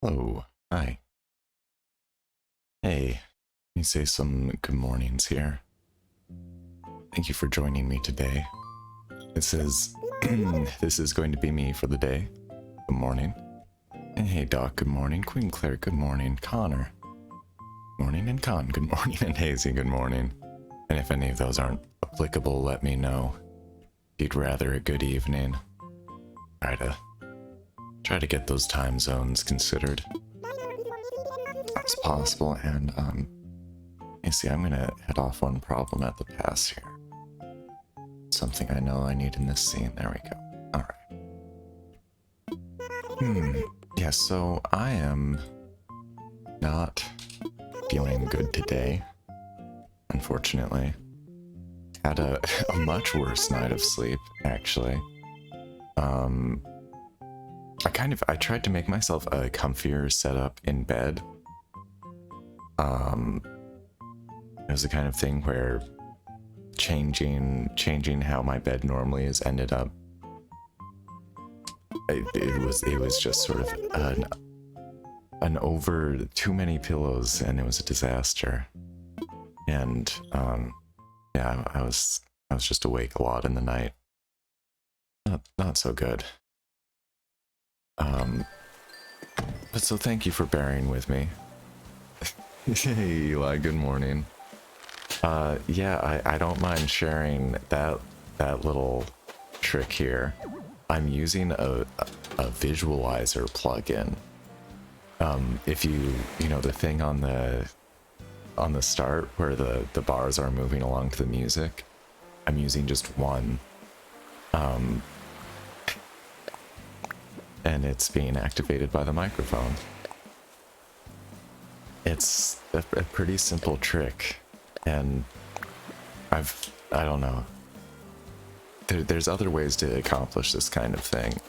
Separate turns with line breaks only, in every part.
Hello. Hi. Hey. Let me say some good mornings here. Thank you for joining me today. This is this is going to be me for the day. Good morning. And hey Doc, good morning. Queen Claire, good morning. Connor. Morning, and Con, good morning. And Hazy, good morning. And if any of those aren't applicable, let me know. If you'd rather a good evening. Try to get those time zones considered as possible. And you see, I'm gonna head off one problem at the pass here. Something I know I need in this scene. There we go. Alright. Yeah, so I am not feeling good today, unfortunately. Had a much worse night of sleep, actually. I tried to make myself a comfier setup in bed. It was the kind of thing where changing how my bed normally is ended up. It was just sort of an over too many pillows, and it was a disaster. And yeah, I was just awake a lot in the night. Not so good. But so thank you for bearing with me. Hey Eli, good morning. Yeah, I don't mind sharing that little trick here. I'm using a visualizer plugin. If you know the thing on the start where the bars are moving along to the music, I'm using just one. And it's being activated by the microphone. It's a pretty simple trick, and I don't know. There's other ways to accomplish this kind of thing.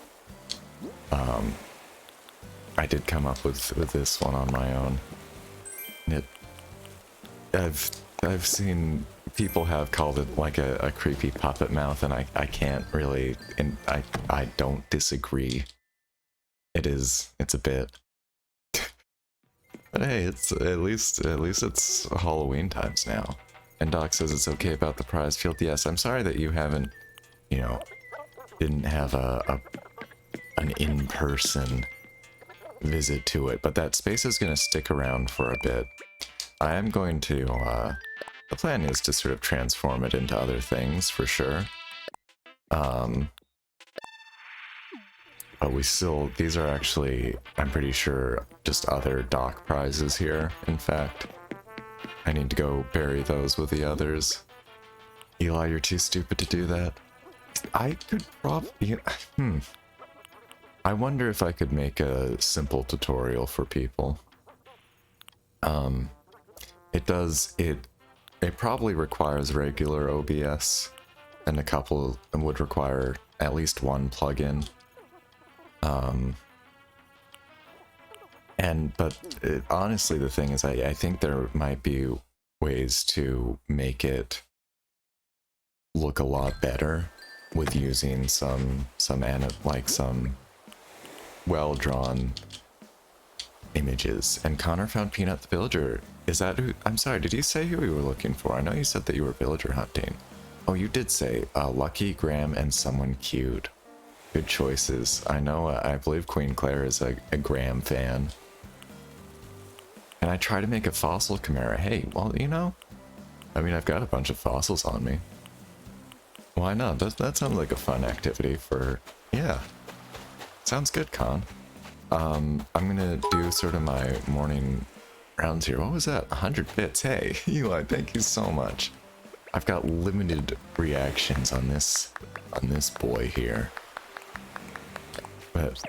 I did come up with this one on my own. I've seen people have called it like a creepy puppet mouth, and I can't really, and I don't disagree. It's a bit. But hey, it's at least it's Halloween times now. And Doc says it's okay about the prize field. Yes, I'm sorry that you haven't, didn't have an in-person visit to it, but that space is gonna stick around for a bit. I am going to the plan is to sort of transform it into other things for sure. But these are actually, I'm pretty sure, just other dock prizes here. In fact, I need to go bury those with the others. Eli, you're too stupid to do that. I could probably, I wonder if I could make a simple tutorial for people. It probably requires regular OBS, and a couple would require at least one plugin. Honestly, the thing is, I think there might be ways to make it look a lot better with using some well-drawn images. And Connor found Peanut the Villager. Is that who? I'm sorry, did you say who you were looking for? I know you said that you were villager hunting. Oh, you did say Lucky, Graham, and someone cute. Good choices. I know, I believe Queen Claire is a Graham fan. And I try to make a fossil chimera. Hey, well, I mean, I've got a bunch of fossils on me. Why not? That sounds like a fun activity for... Yeah. Sounds good, Con. I'm gonna do sort of my morning rounds here. What was that? 100 bits. Hey, Eli, thank you so much. I've got limited reactions on this boy here. But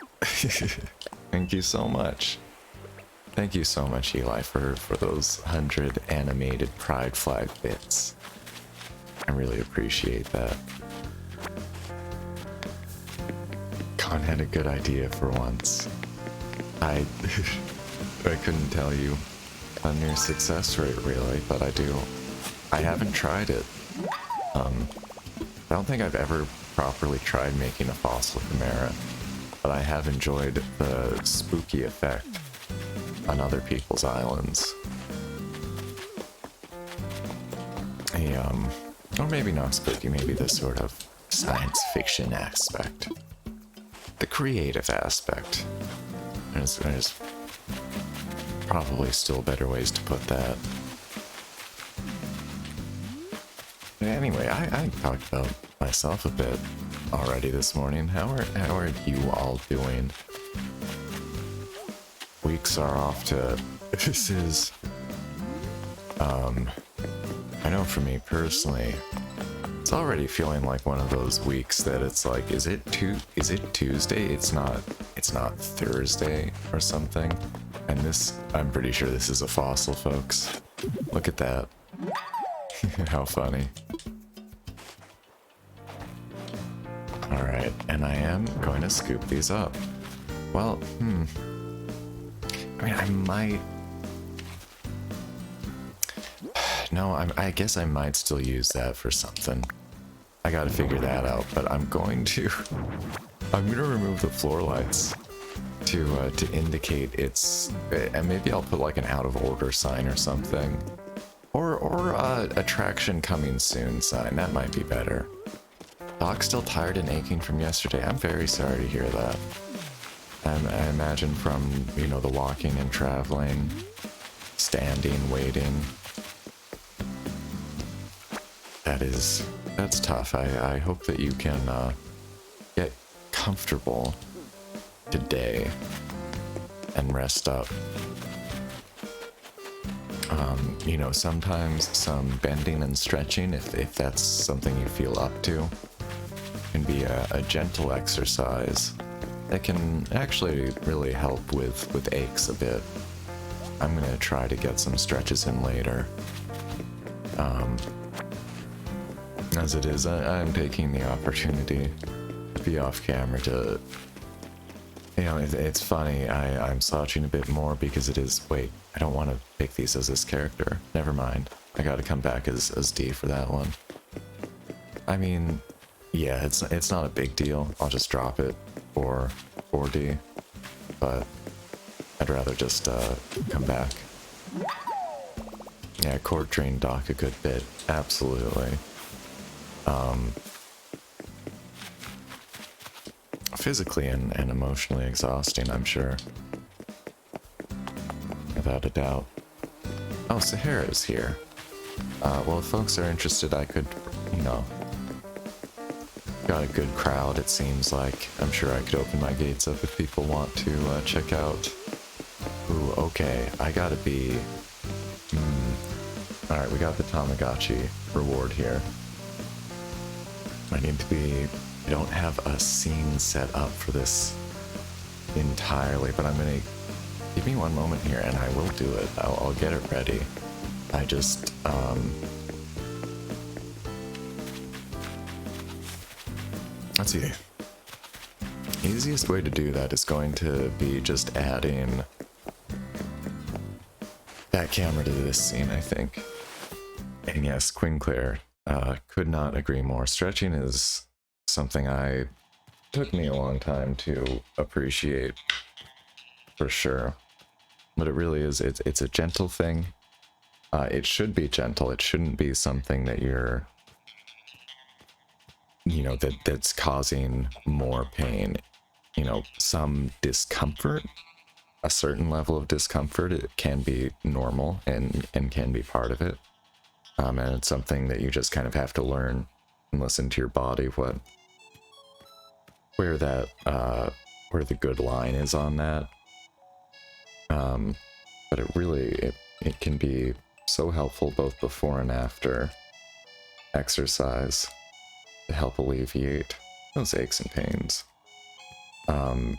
thank you so much. Thank you so much, Eli, for those 100 animated pride flag bits. I really appreciate that. Con had a good idea for once. I couldn't tell you a near success rate really, but I haven't tried it. I don't think I've ever properly tried making a fossil chimera, but I have enjoyed the spooky effect on other people's islands. Or maybe not spooky, maybe the sort of science fiction aspect. The creative aspect. There's probably still better ways to put that. Anyway, I talked about myself a bit already this morning. How are you all doing? Weeks are off to... This is... I know for me personally, it's already feeling like one of those weeks that it's like, is it Tuesday? It's not Thursday or something. And this, I'm pretty sure this is a fossil, folks. Look at that. How funny. Alright, and I am going to scoop these up. Well, I mean, I might... No, I guess I might still use that for something. I gotta figure that out, but I'm going to remove the floor lights to indicate it's... And maybe I'll put like an out of order sign or something. Or attraction coming soon sign, that might be better. Doc's still tired and aching from yesterday. I'm very sorry to hear that. I imagine from, you know, the walking and traveling, standing, waiting. That's tough. I hope that you can get comfortable today and rest up. You know, sometimes some bending and stretching, if that's something you feel up to, can be a gentle exercise that can actually really help with aches a bit. I'm gonna try to get some stretches in later. As it is, I'm taking the opportunity to be off camera to... You know, it's funny, I'm slouching a bit more because it is... Wait, I don't want to pick these as this character. Never mind. I gotta come back as D for that one. I mean, yeah, it's not a big deal. I'll just drop it for D. But I'd rather just come back. Yeah, cord trained Doc a good bit. Absolutely. Physically and emotionally exhausting, I'm sure. Without a doubt. Oh, Sahara's here. Well, if folks are interested, I could, you know... Got a good crowd, it seems like. I'm sure I could open my gates up if people want to check out. Ooh, okay. I gotta be... Alright, we got the Tamagotchi reward here. I need to be... I don't have a scene set up for this entirely, but I'm gonna... Give me one moment here and I will do it. I'll get it ready. I just, let's see. Easiest way to do that is going to be just adding that camera to this scene, I think. And yes, Queen Claire, could not agree more. Stretching is something took me a long time to appreciate, for sure. But it really is, it's a gentle thing. It should be gentle. It shouldn't be something that you're, you know, that's causing more pain. You know, some discomfort, a certain level of discomfort, it can be normal and can be part of it. And it's something that you just kind of have to learn and listen to your body, where the good line is on that. But it really, it can be so helpful both before and after exercise to help alleviate those aches and pains. And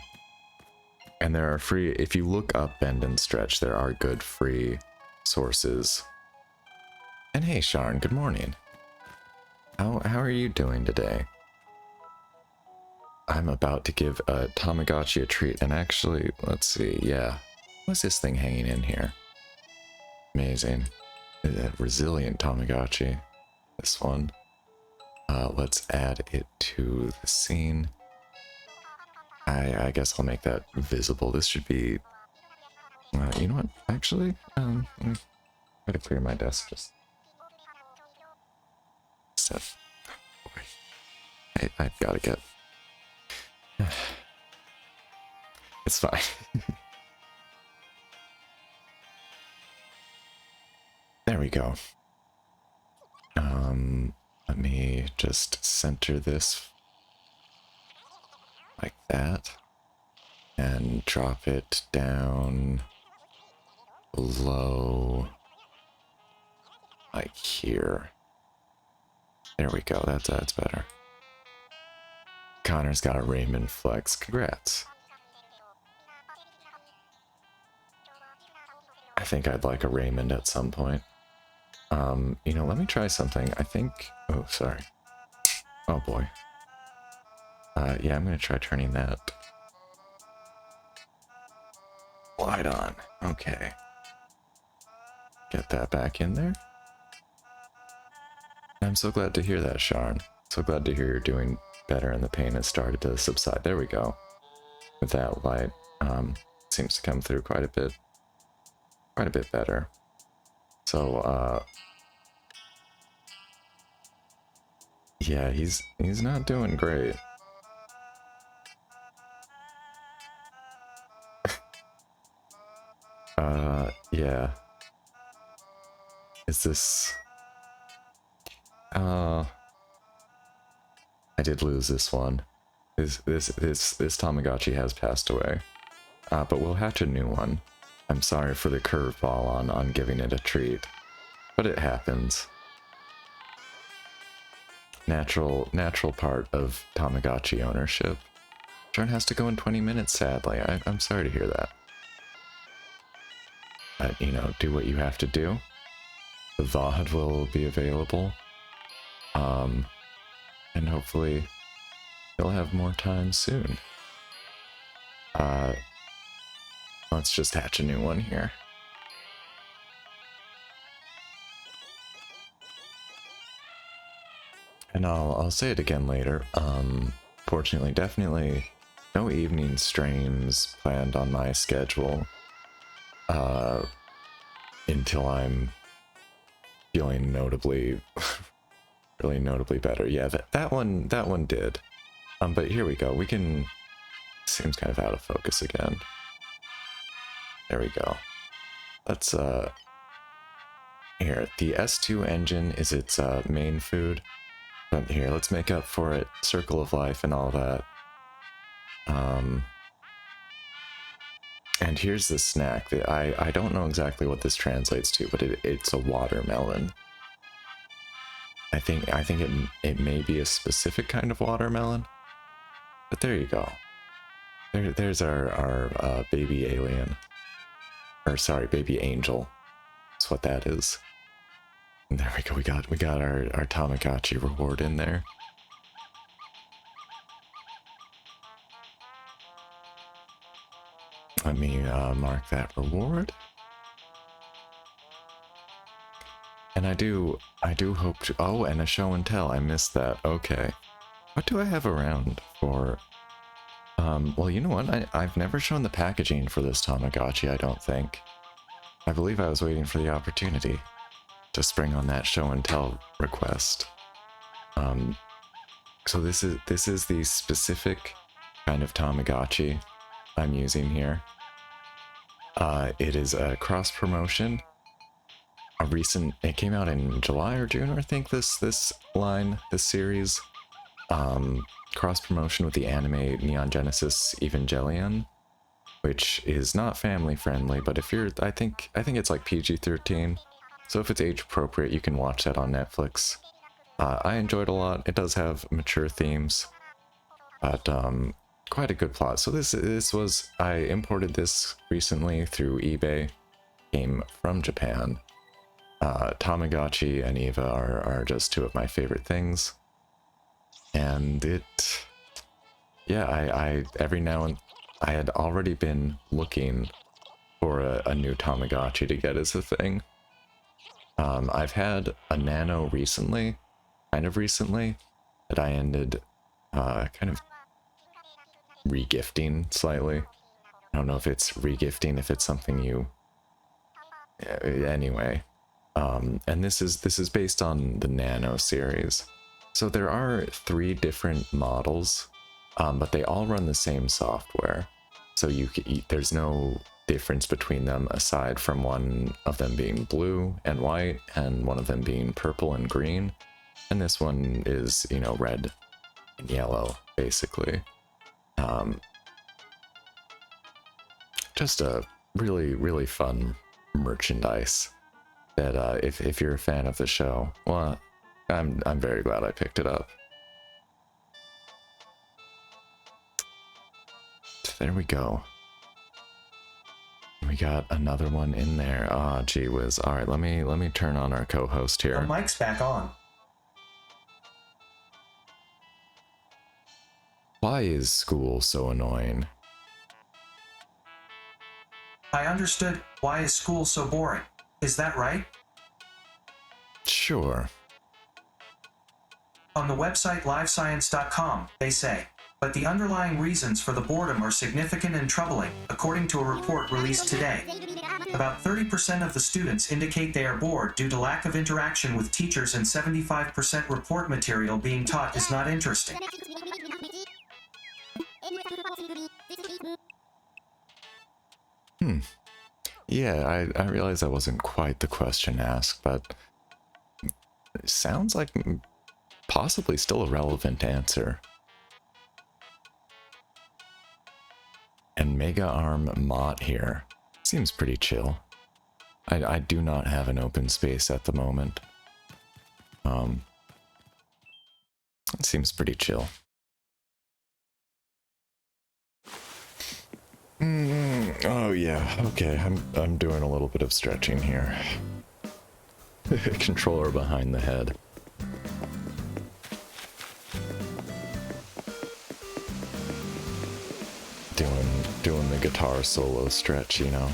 there are free, if you look up Bend and Stretch, there are good free sources. And hey Sharn, good morning. How are you doing today? I'm about to give a Tamagotchi a treat, and actually, let's see, yeah. What's this thing hanging in here? Amazing. Resilient Tamagotchi. This one. Let's add it to the scene. I guess I'll make that visible. This should be You know what? Actually, let me try to clear my desk just. Stuff. Boy, I've got to get. It's fine. There we go. Let me just center this like that and drop it down below like here. There we go. That's better. Connor's got a Raymond flex. Congrats. I think I'd like a Raymond at some point. You know, let me try something. I think... Oh, sorry. Oh, boy. Yeah, I'm gonna try turning that light on. Okay. Get that back in there. I'm so glad to hear that, Sharn. So glad to hear you're doing better and the pain has started to subside. There we go. With that light, seems to come through quite a bit better. So, yeah, he's not doing great. Yeah. Is this... I did lose this one. This Tamagotchi has passed away. But we'll hatch a new one. I'm sorry for the curveball on giving it a treat. But it happens. Natural part of Tamagotchi ownership. Turn has to go in 20 minutes, sadly. I'm sorry to hear that. But, you know, do what you have to do. The VOD will be available. And hopefully you'll have more time soon. Let's just hatch a new one here. And I'll say it again later. Fortunately, definitely no evening streams planned on my schedule. Until I'm feeling notably, really notably better. Yeah, that one did. But here we go. We can. Seems kind of out of focus again. There we go. Let's here. The S2 engine is its main food. But here, let's make up for it. Circle of life and all that. And here's the snack that I don't know exactly what this translates to, but it's a watermelon. I think it may be a specific kind of watermelon, but there you go. There's our baby alien, or sorry, baby angel. That's what that is. And there we go. We got our Tamagotchi reward in there. Let me mark that reward. And I do hope to... Oh, and a show and tell. I missed that. Okay. What do I have around for... well, you know what? I've never shown the packaging for this Tamagotchi, I don't think. I believe I was waiting for the opportunity to spring on that show and tell request. So this is the specific kind of Tamagotchi I'm using here. It is a cross promotion. It came out in July or June, I think, this series. Cross promotion with the anime Neon Genesis Evangelion, which is not family friendly, but if you're, I think it's like PG-13, so if it's age appropriate, you can watch that on Netflix. I enjoyed a lot. It does have mature themes, but quite a good plot. So this was, I imported this recently through eBay. Came from Japan. Tamagotchi and Eva are just two of my favorite things. And yeah, I every now and I had already been looking for a new Tamagotchi to get as a thing. I've had a Nano recently, kind of recently, that I ended kind of regifting slightly. I don't know if it's regifting, if it's something you... Anyway. And this is based on the Nano series. So there are 3 different models, but they all run the same software. So there's no difference between them aside from one of them being blue and white and one of them being purple and green. And this one is, you know, red and yellow, basically. Just a really, really fun merchandise that if you're a fan of the show, well, I'm very glad I picked it up. There we go. We got another one in there. Ah, gee whiz. All right, let me turn on our co-host here.
The mic's back on.
Why is school so annoying?
I understood. Why is school so boring? Is that right?
Sure.
On the website livescience.com, they say, but the underlying reasons for the boredom are significant and troubling, according to a report released today. About 30% of the students indicate they are bored due to lack of interaction with teachers, and 75% report material being taught is not interesting.
Yeah, I realize that wasn't quite the question asked, but it sounds like possibly still a relevant answer. And Mega Arm Mott here. Seems pretty chill. I do not have an open space at the moment. It seems pretty chill. Oh yeah, okay, I'm doing a little bit of stretching here. Controller behind the head. Doing the guitar solo stretch, you know.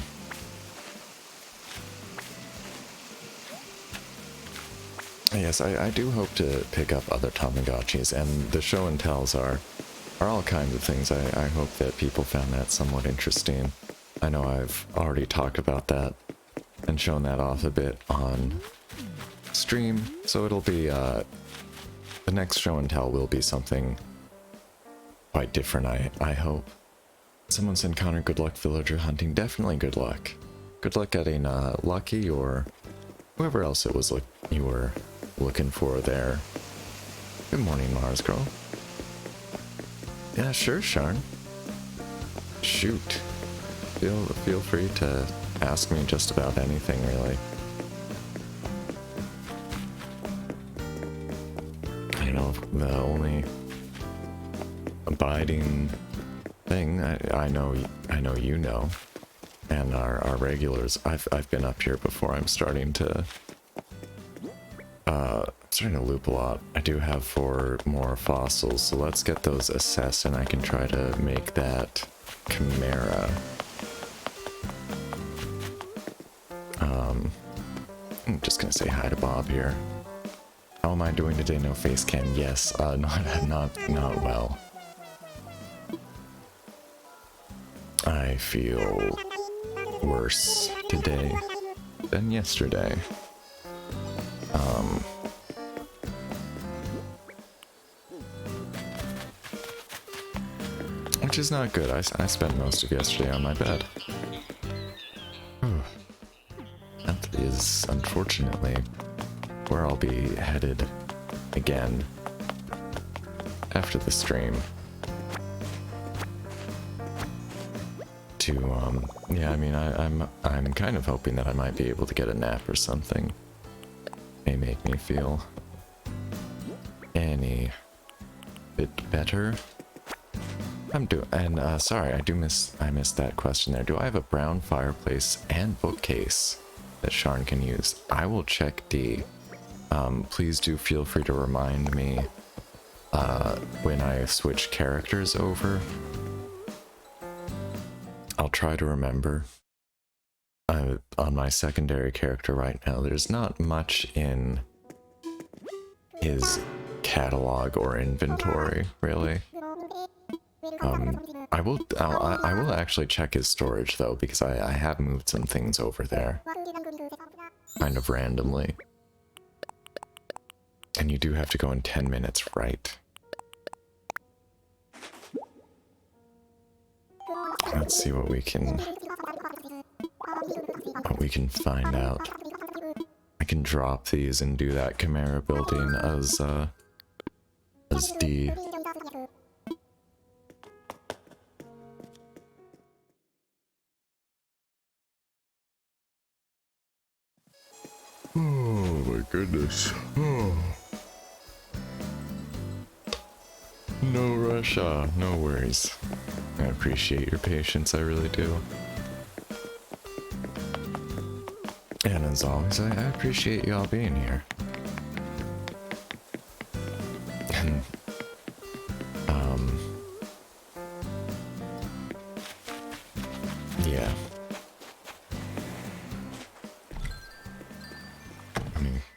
Yes, I do hope to pick up other Tamagotchis, and the show and tells are all kinds of things. I hope that people found that somewhat interesting. I know I've already talked about that and shown that off a bit on stream, so it'll be, the next show and tell will be something quite different, I hope. Someone said, Connor, good luck villager hunting. Definitely good luck. Good luck getting, Lucky or whoever else it was you were looking for there. Good morning, Mars Girl. Yeah, sure, Sharn. Shoot. Feel free to ask me just about anything, really. You know, the only abiding thing I know you know, and our regulars. I've been up here before. I'm starting to loop a lot. I do have 4 more fossils, so let's get those assessed, and I can try to make that chimera. I'm just gonna say hi to Bob here. How am I doing today? No face cam. Yes, not well. I feel worse today than yesterday. Which is not good. I spent most of yesterday on my bed. That is, unfortunately, where I'll be headed again after the stream. Yeah, I mean, I'm kind of hoping that I might be able to get a nap or something. May make me feel any bit better. Sorry, I missed that question there. Do I have a brown fireplace and bookcase that Sharn can use? I will check D. Please do feel free to remind me when I switch characters over. I'll try to remember. On my secondary character right now, there's not much in his catalog or inventory, really. I will actually check his storage though, because I have moved some things over there. Kind of randomly. And you do have to go in 10 minutes, right? Let's see what we can find out. I can drop these and do that Chimera building as D. Oh my goodness. Oh. No rush, no worries. I appreciate your patience, I really do. And as always, I appreciate y'all being here. And, yeah.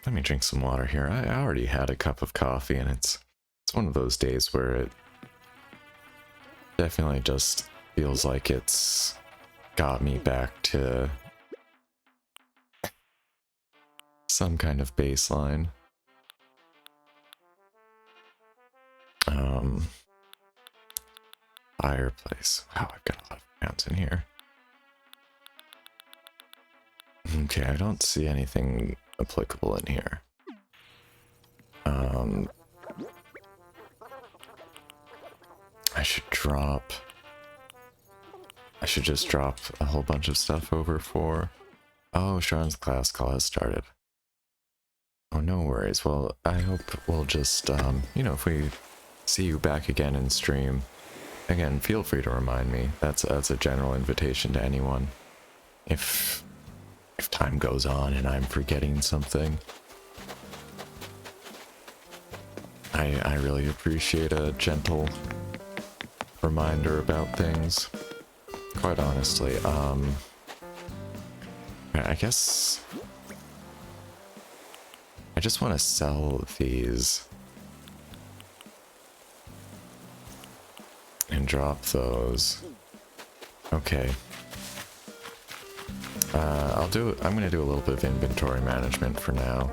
Let me drink some water here. I already had a cup of coffee, and it's one of those days where it definitely just feels like it's got me back to some kind of baseline. Fireplace. Wow, I've got a lot of crowns in here. Okay, I don't see anything applicable in here. I should just drop a whole bunch of stuff over for... Oh, Sean's class call has started. Oh, no worries. Well, I hope we'll just, you know, if we see you back again in stream, again, feel free to remind me. That's a general invitation to anyone. If time goes on and I'm forgetting something, I really appreciate a gentle reminder about things. Quite honestly, I guess I just want to sell these and drop those. Okay. I'm gonna do a little bit of inventory management for now.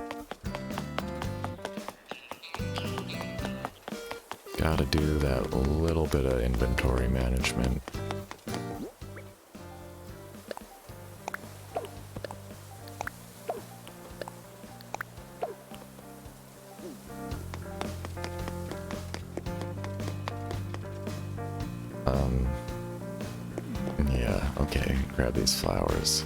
Gotta do that little bit of inventory management. Yeah, okay, grab these flowers.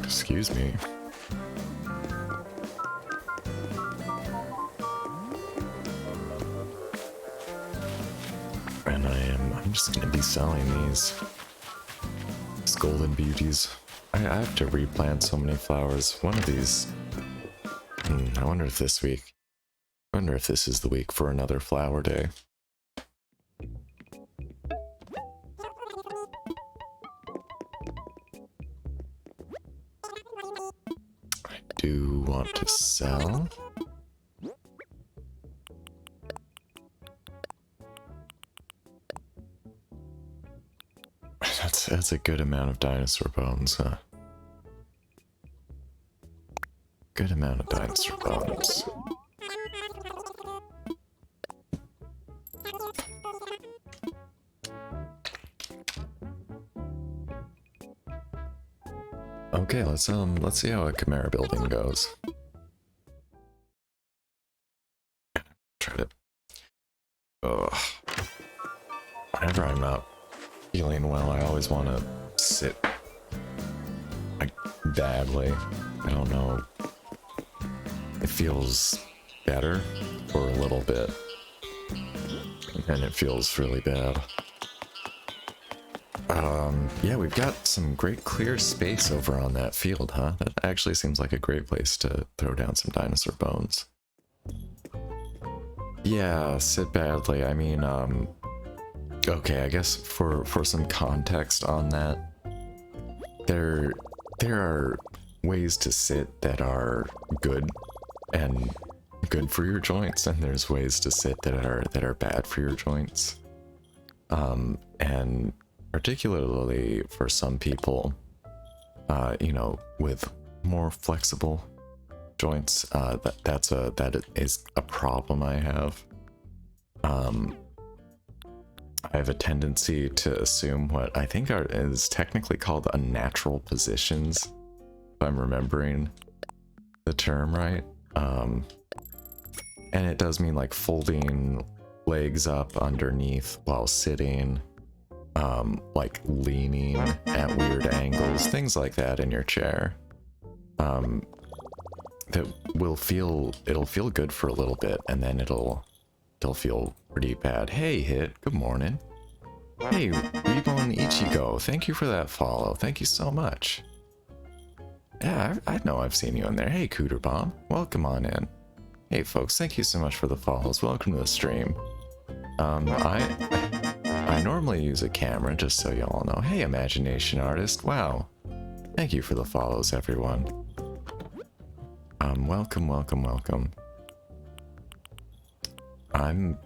Excuse me. And I'm just gonna be selling these golden beauties. I have to replant so many flowers. One of these, I wonder if this week, I wonder if this is the week for another flower day. I do want to sell. That's a good amount of dinosaur bones, huh? Good amount of dinosaur bones. Okay, let's see how a Chimera building goes. Try to. Ugh. Whenever I'm not feeling well, I always want to sit like badly. I don't know. It feels better for a little bit, and then it feels really bad. Yeah, we've got some great clear space over on that field, huh? That actually seems like a great place to throw down some dinosaur bones. Yeah, sit badly. I mean, Okay, I guess for some context on that, there are ways to sit that are good and good for your joints, and there's ways to sit that are bad for your joints. And particularly for some people, you know, with more flexible joints, that is a problem I have. I have a tendency to assume what I think is technically called unnatural positions, if I'm remembering the term right. And it does mean like folding legs up underneath while sitting, like leaning at weird angles, things like that in your chair. That it'll feel good for a little bit, and then it'll feel pretty bad. Hey, Hit, good morning. Hey, Reborn Ichigo, thank you for that follow. Thank you so much. Yeah, I know I've seen you in there. Hey, Cooter Bomb, welcome on in. Hey, folks, thank you so much for the follows. Welcome to the stream. I normally use a camera, just so y'all know. Hey, Imagination Artist, wow. Thank you for the follows, everyone. Welcome, welcome, welcome. I'm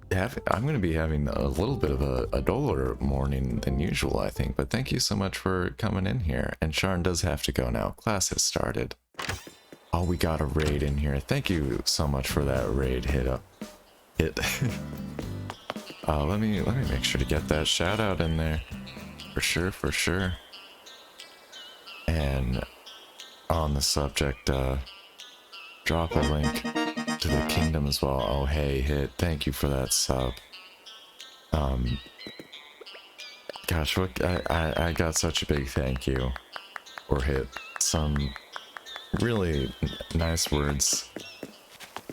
going to be having a little bit of a duller morning than usual, I think, but thank you so much for coming in here. And Sharn does have to go now. Class has started. Oh, we got a raid in here. Thank you so much for that raid. Hit. Let me make sure to get that shout out in there. For sure, for sure. And on the subject, drop a link to the kingdom as well. Oh, hey, Hit, thank you for that sub. Gosh, what I got such a big thank you for Hit. Some really nice words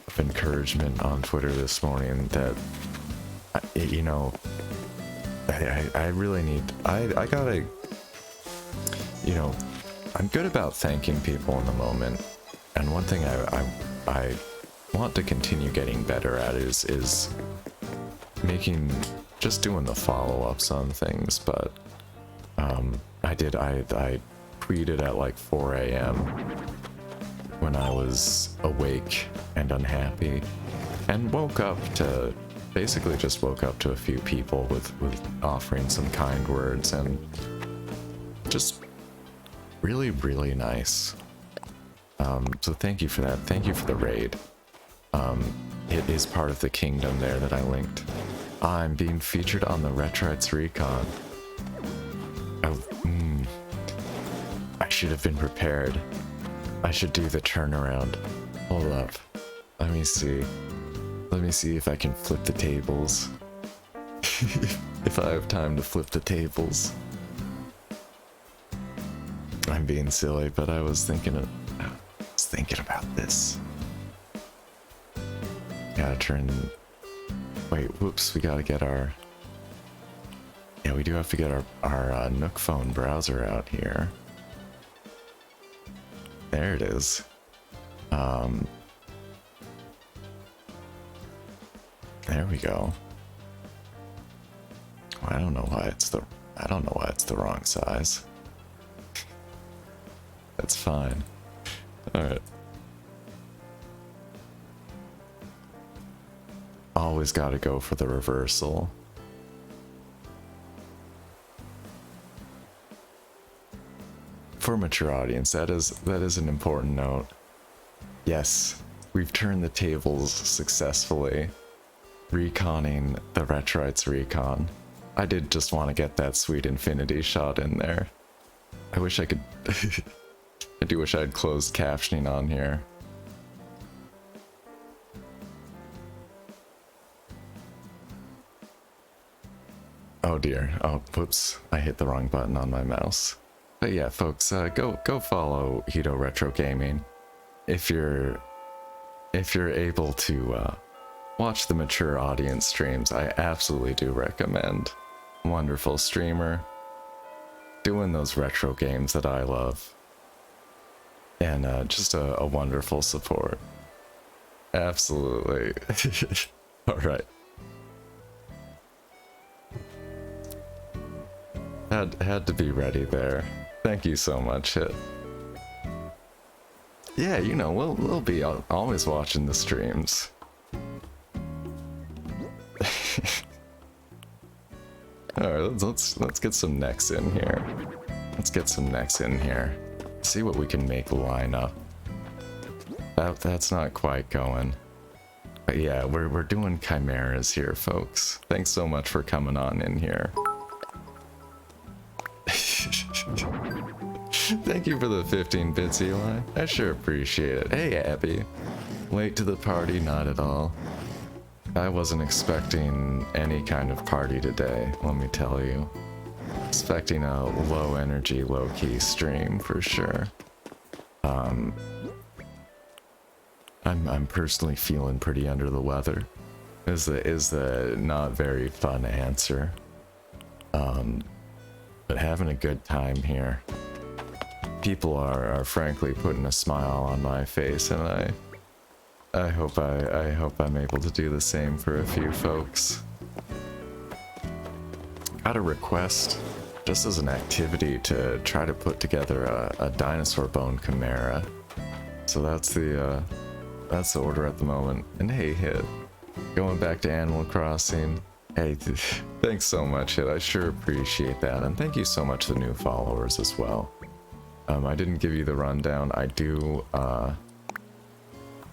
of encouragement on Twitter this morning that, you know, I really need, I gotta, you know, I'm good about thanking people in the moment, and one thing I want to continue getting better at is just doing the follow-ups on things. But I tweeted at like 4 a.m. when I was awake and unhappy, and basically just woke up to a few people with offering some kind words, and just really, really nice. So thank you for that. Thank you for the raid. It is part of the kingdom there that I linked. I'm being featured on the Retrites Recon. Oh, I should have been prepared. I should do the turnaround. Hold up. Let me see. Let me see if I can flip the tables. If I have time to flip the tables. I'm being silly, but I was thinking about this. Gotta turn. Wait, whoops, we gotta get our. Yeah, we do have to get our Nook phone browser out here. There it is. There we go. I don't know why it's the wrong size. That's fine. Alright. Always gotta go for the reversal. For mature audience, that is an important note. Yes, we've turned the tables successfully. Reconning the Retrites Recon. I did just want to get that sweet infinity shot in there. I wish I could... I do wish I had closed captioning on here. Oh dear. Oh, whoops. I hit the wrong button on my mouse. But yeah, folks, go follow Hito Retro Gaming. If you're able to watch the mature audience streams, I absolutely do recommend. Wonderful streamer, doing those retro games that I love, and just a wonderful support. Absolutely. All right. Had to be ready there. Thank you so much, Hit. Yeah, you know, we'll be always watching the streams. Alright, let's get some necks in here. Let's get some necks in here. See what we can make line up. That's not quite going. But yeah, we're doing chimeras here, folks. Thanks so much for coming on in here. Thank you for the 15 bits, Eli. I sure appreciate it. Hey, Abby. Late to the party? Not at all. I wasn't expecting any kind of party today, let me tell you. Expecting a low energy, low key stream for sure. I'm personally feeling pretty under the weather. Is the not very fun answer. But having a good time here. People are frankly putting a smile on my face, and I hope I'm able to do the same for a few folks. Got a request, just as an activity, to try to put together a dinosaur bone chimera. So that's the order at the moment. And hey, Hit, going back to Animal Crossing. Hey, thanks so much, Hit. I sure appreciate that, and thank you so much to the new followers as well. I didn't give you the rundown. I do,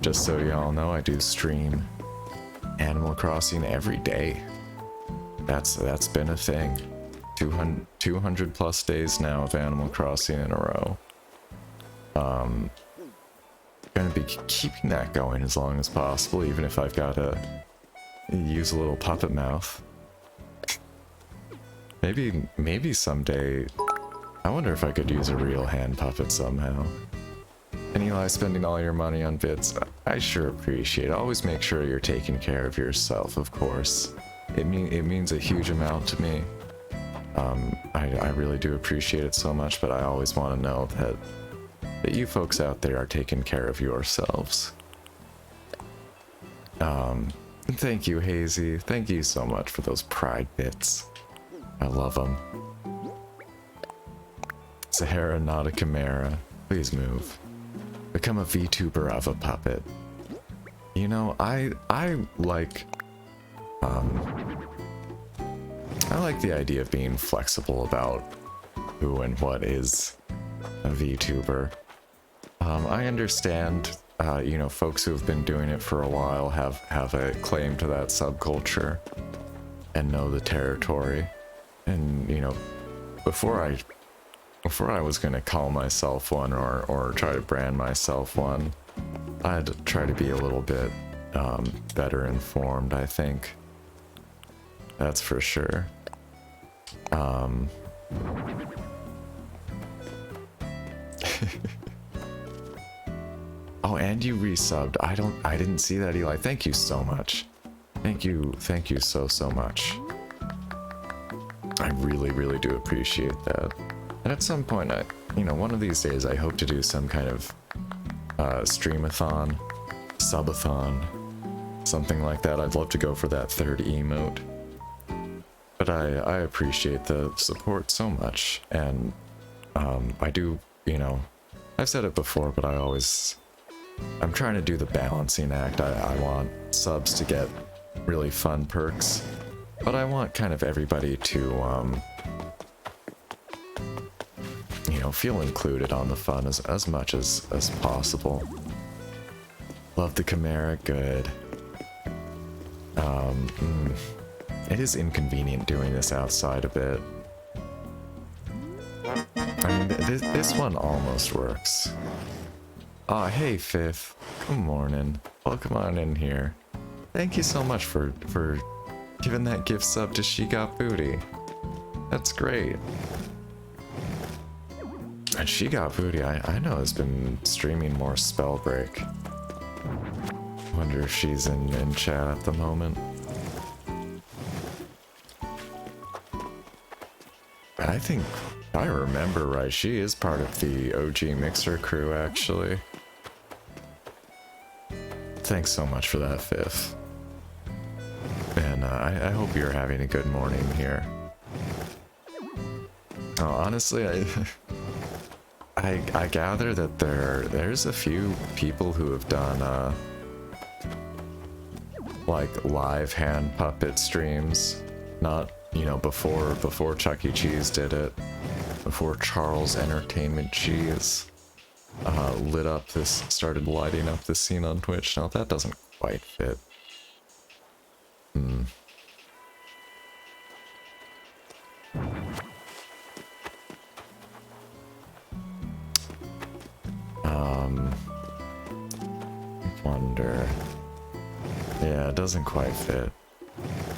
just so y'all know, I do stream Animal Crossing every day. That's been a thing. 200 plus days now of Animal Crossing in a row. Gonna be keeping that going as long as possible, even if I've got to use a little puppet mouth. Maybe someday. I wonder if I could use a real hand puppet somehow. And Eli, spending all your money on bits, I sure appreciate it. Always make sure you're taking care of yourself, of course. It means a huge amount to me. I really do appreciate it so much, but I always want to know that you folks out there are taking care of yourselves. Thank you, Hazy. Thank you so much for those pride bits. I love them. Sahara, not a chimera. Please move. Become a VTuber of a puppet. You know, I like the idea of being flexible about who and what is a VTuber. I understand, you know, folks who have been doing it for a while have a claim to that subculture and know the territory. And, you know, before I was gonna call myself one or try to brand myself one, I had to try to be a little bit better informed, I think. That's for sure. Oh, and you resubbed. I didn't see that, Eli. Thank you so much. Thank you so much. I really do appreciate that. And at some point, you know, one of these days, I hope to do some kind of streamathon, subathon, something like that. I'd love to go for that third emote. But I appreciate the support so much, and I do, you know, I've said it before, but I'm trying to do the balancing act. I want subs to get really fun perks, but I want kind of everybody to, you know, feel included on the fun as much as possible. Love the chimera, good. It is inconvenient doing this outside a bit. I mean, this one almost works. Aw, hey Fifth. Good morning. Welcome on in here. Thank you so much for giving that gift sub to She Got Booty. That's great. And She Got Booty, I know, has been streaming more Spellbreak. Wonder if she's in chat at the moment. I think, if I remember right, she is part of the OG Mixer crew, actually. Thanks so much for that, Fifth. And I hope you're having a good morning here. Oh, honestly, I gather that there's a few people who have done like live hand puppet streams, not, you know, before Chuck E. Cheese did it, before Charles Entertainment Cheese started lighting up this scene on Twitch. Now that doesn't quite fit. Wonder. Yeah, it doesn't quite fit.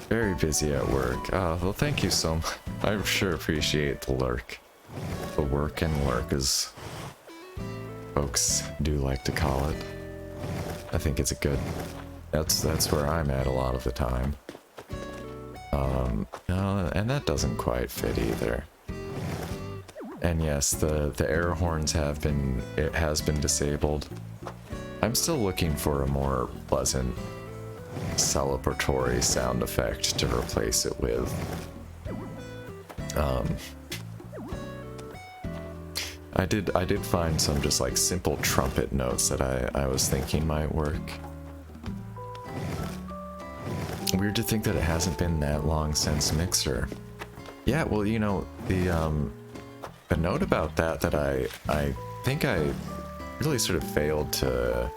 Very busy at work. Oh, well, thank you so much. I sure appreciate the lurk. The work and lurk, as folks do like to call it. I think it's a good... That's where I'm at a lot of the time. No, and that doesn't quite fit either. And yes, the air horns has been disabled. I'm still looking for a more pleasant, celebratory sound effect to replace it with. I did find some just like simple trumpet notes that I was thinking might work. Weird to think that it hasn't been that long since Mixer. Yeah, well, you know, the note about that I think I really sort of failed to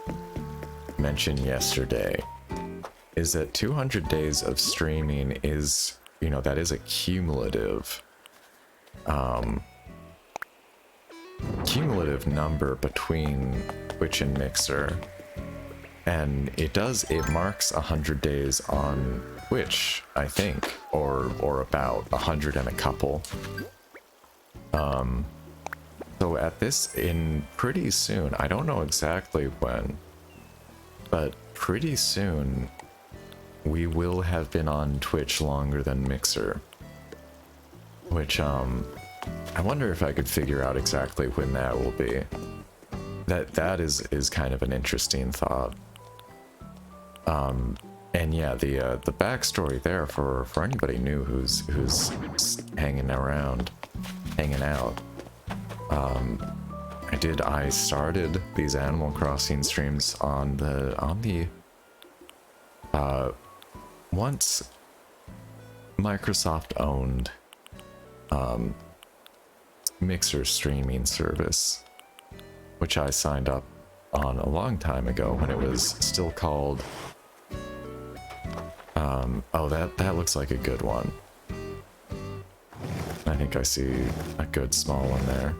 mention yesterday is that 200 days of streaming is, you know, that is a cumulative number between Twitch and Mixer, and it marks 100 days on Twitch, I think, or about 100 and a couple. So at this, in pretty soon, I don't know exactly when, but pretty soon we will have been on Twitch longer than Mixer. Which, I wonder if I could figure out exactly when that will be. That is kind of an interesting thought. And yeah, the backstory there for anybody new who's hanging out. I started these Animal Crossing streams on the once Microsoft owned Mixer streaming service, which I signed up on a long time ago when it was still called oh, that looks like a good one. I think I see a good small one there.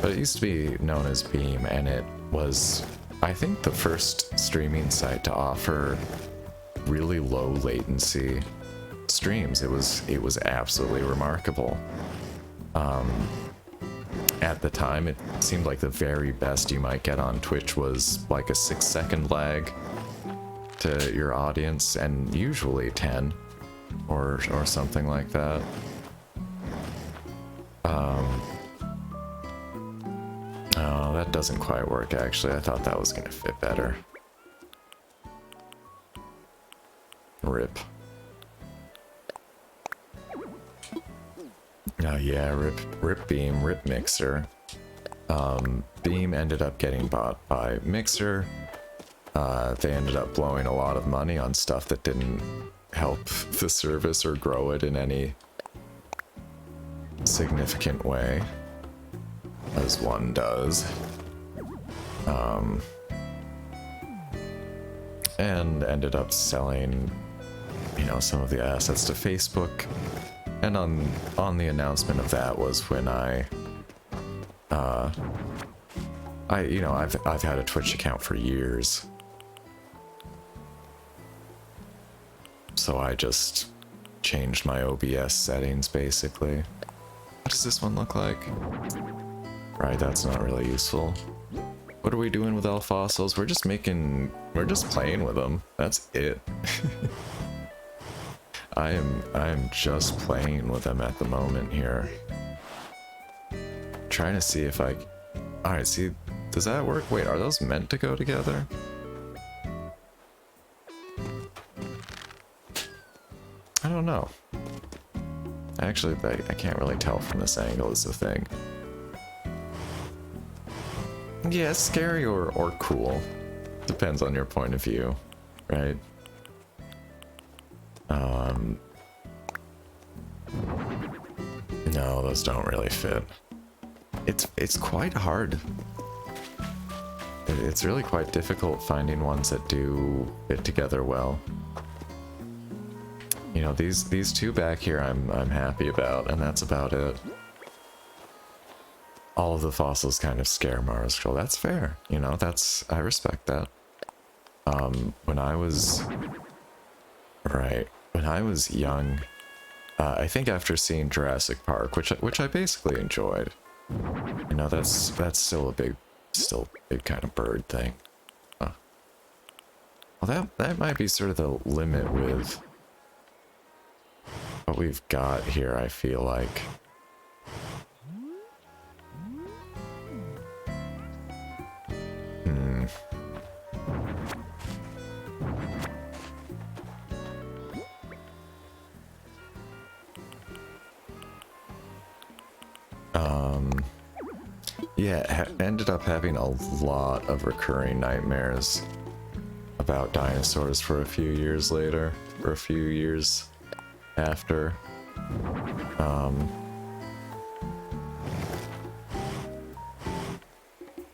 But it used to be known as Beam, and it was, I think, the first streaming site to offer really low latency streams. It was absolutely remarkable. At the time, it seemed like the very best you might get on Twitch was like a 6-second lag to your audience, and usually 10 or something like that. Oh, that doesn't quite work, actually. I thought that was gonna fit better. Rip. Oh yeah, rip Beam, rip Mixer. Beam ended up getting bought by Mixer. They ended up blowing a lot of money on stuff that didn't help the service or grow it in any significant way, as one does. And ended up selling, you know, some of the assets to Facebook. And on the announcement of that was when I've had a Twitch account for years. So I just changed my OBS settings, basically. What does this one look like? Right, that's not really useful. What are we doing with elf fossils? We're just playing with them. That's it. I am just playing with them at the moment here. Trying to see if alright, see, does that work? Wait, are those meant to go together? I don't know. Actually, I can't really tell from this angle is the thing. Yeah, scary or cool. Depends on your point of view, right? No, those don't really fit. It's quite hard. It's really quite difficult finding ones that do fit together well. You know, these two back here I'm happy about, and that's about it. All of the fossils kind of scare Mars Girl. That's fair. You know, I respect that. When I was young, I think after seeing Jurassic Park, which I basically enjoyed, you know, that's still a big kind of bird thing. Huh. Well, that might be sort of the limit with what we've got here, I feel like. Yeah, ended up having a lot of recurring nightmares about dinosaurs for a few years later, or a few years after.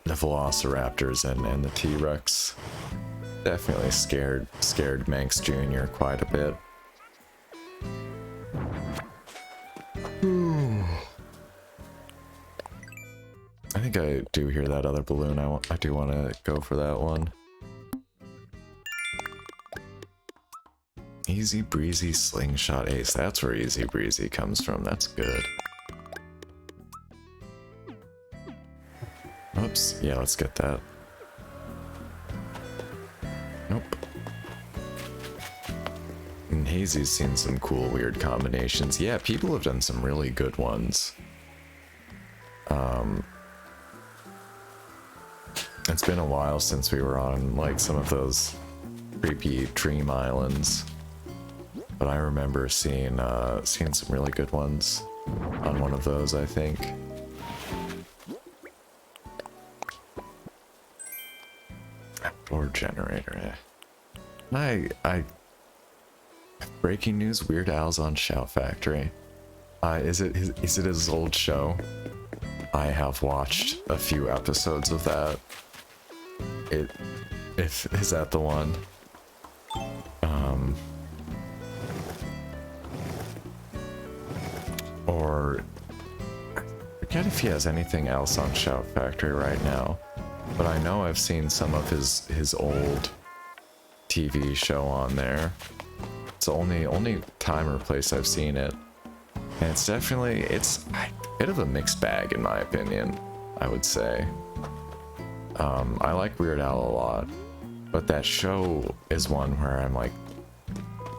The Velociraptors and the T-Rex definitely scared Manx Jr. quite a bit. I think I do hear that other balloon. I do want to go for that one. Easy breezy slingshot ace. That's where easy breezy comes from. That's good. Oops. Yeah, let's get that. Nope. And Hazy's seen some cool, weird combinations. Yeah, people have done some really good ones. It's been a while since we were on, like, some of those creepy dream islands. But I remember seeing some really good ones on one of those, I think. Outdoor generator, eh. Breaking news, Weird Al's on Shout Factory. Is it his old show? I have watched a few episodes of that. Is that the one? Or I forget if he has anything else on Shout Factory right now, but I know I've seen some of his old TV show on there. It's the only time or place I've seen it, and it's a bit of a mixed bag in my opinion, I would say. I like Weird Al a lot, but that show is one where I'm like,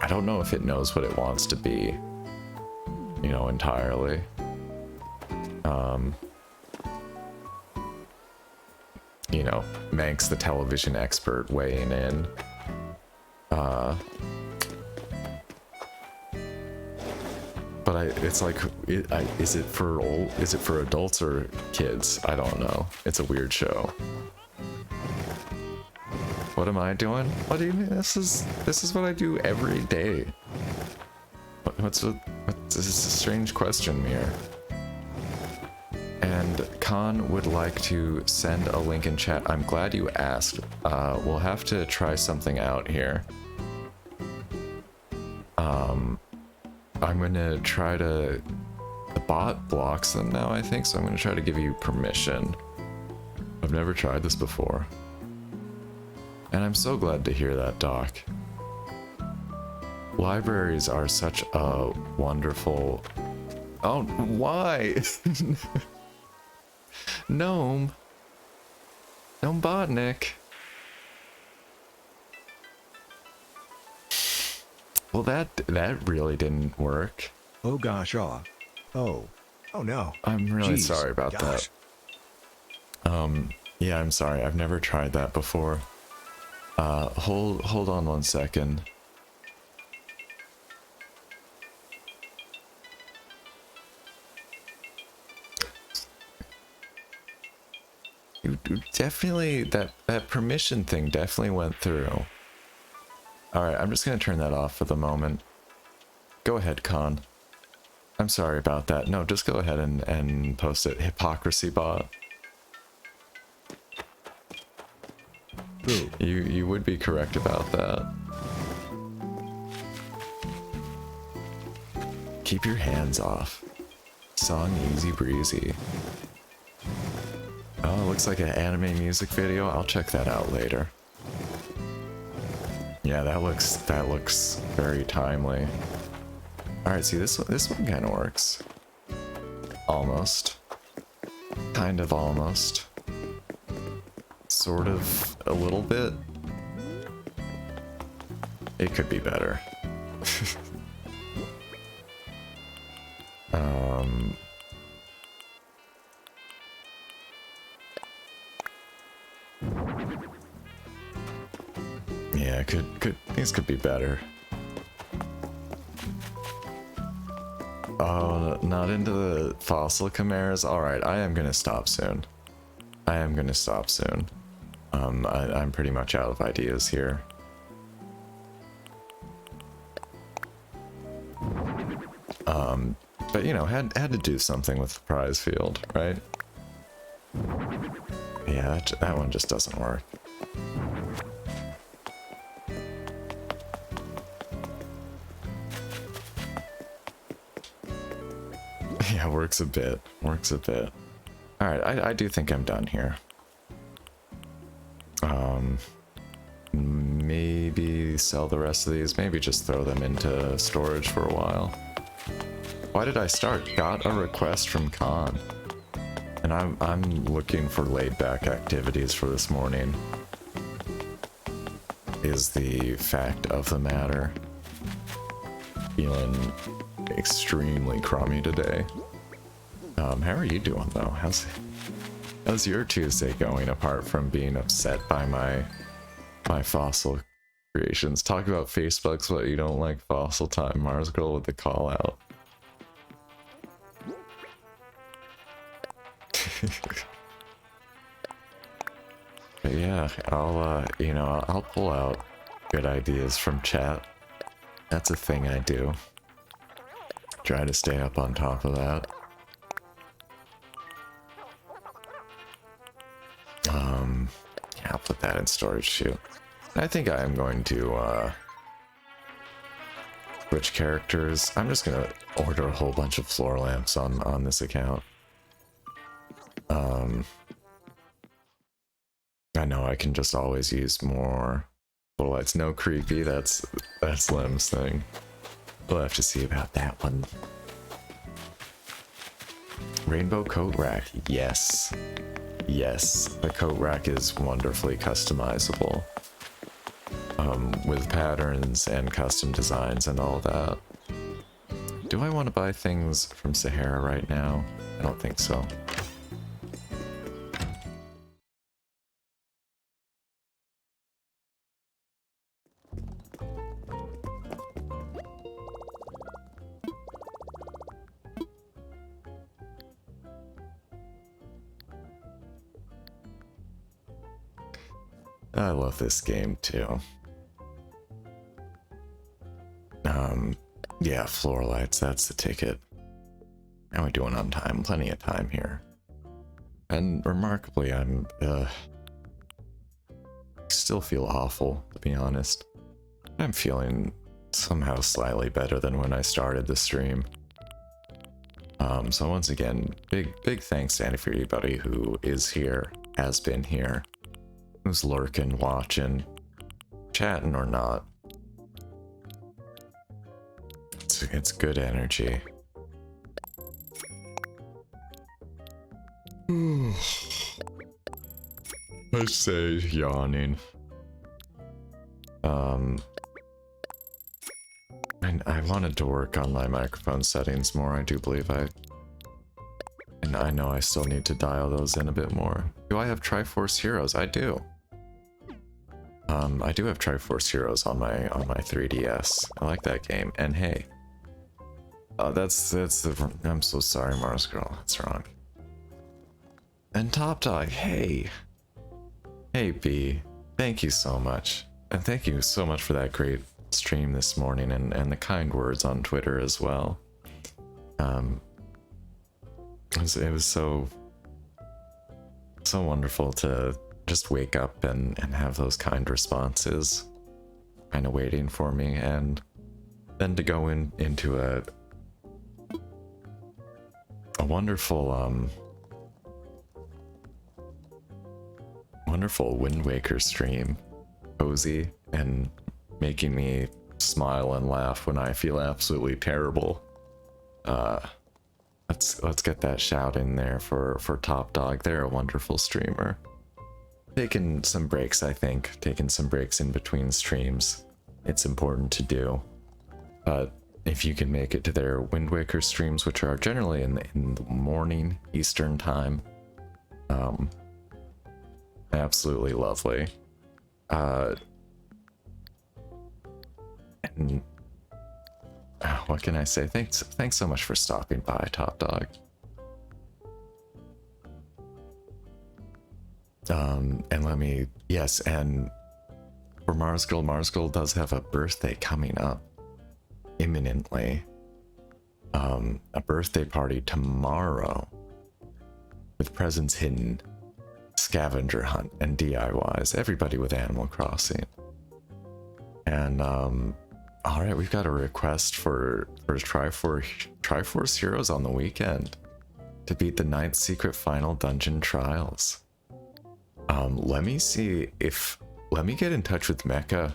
I don't know if it knows what it wants to be, you know, entirely. You know, Manx the television expert weighing in. But it's like, is it for adults or kids? I don't know. It's a weird show. What am I doing? What do you mean? This is what I do every day. This is a strange question, Mir. And Khan would like to send a link in chat. I'm glad you asked. We'll have to try something out here. I'm gonna try to... The bot blocks them now, I think, so I'm gonna try to give you permission. I've never tried this before. And I'm so glad to hear that, Doc. Libraries are such a wonderful... Oh, why? Gnome Botnik. Well, that really didn't work.
Oh gosh, oh no.
I'm really
Jeez,
sorry about
gosh.
that. Yeah, I'm sorry. I've never tried that before. Hold on one second. definitely, that permission thing definitely went through. Alright, I'm just gonna turn that off for the moment. Go ahead, Con. I'm sorry about that. No, just go ahead and post it. Hypocrisy bot.
Boo.
You would be correct about that. Keep your hands off. Song easy breezy. Oh, looks like an anime music video. I'll check that out later. Yeah, that looks very timely. All right, see this one kind of works. Almost. Kind of almost. Sort of a little bit. It could be better. Yeah, these could be better. Oh, not into the fossil chimeras? Alright, I am gonna stop soon. I'm pretty much out of ideas here. But you know, had to do something with the prize field, right? Yeah, that one just doesn't work. Yeah, works a bit. Alright, I do think I'm done here. Maybe sell the rest of these, maybe just throw them into storage for a while. Why did I start? Got a request from Khan. And I'm looking for laid-back activities for this morning. Is the fact of the matter. Feeling extremely crummy today. How are you doing though? How's your Tuesday going apart from being upset by my fossil creations? Talk about Facebook's what you don't like fossil time. Mars Girl with the call out. But yeah, I'll pull out good ideas from chat. That's a thing I do. Try to stay up on top of that. Yeah, I'll put that in storage too. I think I am going to switch characters. I'm just gonna order a whole bunch of floor lamps on this account. I know I can just always use more little lights. No creepy, that's Lem's thing. We'll have to see about that one. Rainbow coat rack, yes. Yes, the coat rack is wonderfully customizable. With patterns and custom designs and all that. Do I want to buy things from Sahara right now? I don't think so. I love this game too. Yeah, floor lights, that's the ticket. How are we doing on time? Plenty of time here. And remarkably, still feel awful, to be honest. I'm feeling somehow slightly better than when I started the stream. So once again, big thanks to anybody who is here, has been here, who's lurking, watching, chatting or not. It's good energy. I say yawning. And I wanted to work on my microphone settings more. I do believe and I know I still need to dial those in a bit more. Do I have Triforce Heroes? I do. I do have Triforce Heroes on my 3DS. I like that game. And hey, that's the. I'm so sorry, Mars Girl. That's wrong. And Top Dog, hey. Hey B, thank you so much. And thank you so much for that great stream this morning and the kind words on Twitter as well. It was so wonderful to just wake up and have those kind responses kind of waiting for me, and then to go into a wonderful wonderful Wind Waker stream, cozy and making me smile and laugh when I feel absolutely terrible. Let's get that shout in there for Top Dog. They're a wonderful streamer. Taking some breaks, I think. Taking some breaks in between streams. It's important to do. But if you can make it to their Wind Waker streams, which are generally in the morning Eastern time, absolutely lovely. And what can I say? Thanks so much for stopping by, Top Dog. And let me, yes, and for Mars Girl does have a birthday coming up imminently. A birthday party tomorrow with presents hidden, scavenger hunt, and DIYs. Everybody with Animal Crossing. And all right, we've got a request for Triforce Heroes on the weekend to beat the Night Secret Final Dungeon Trials. Let me see if... Let me get in touch with Mecha.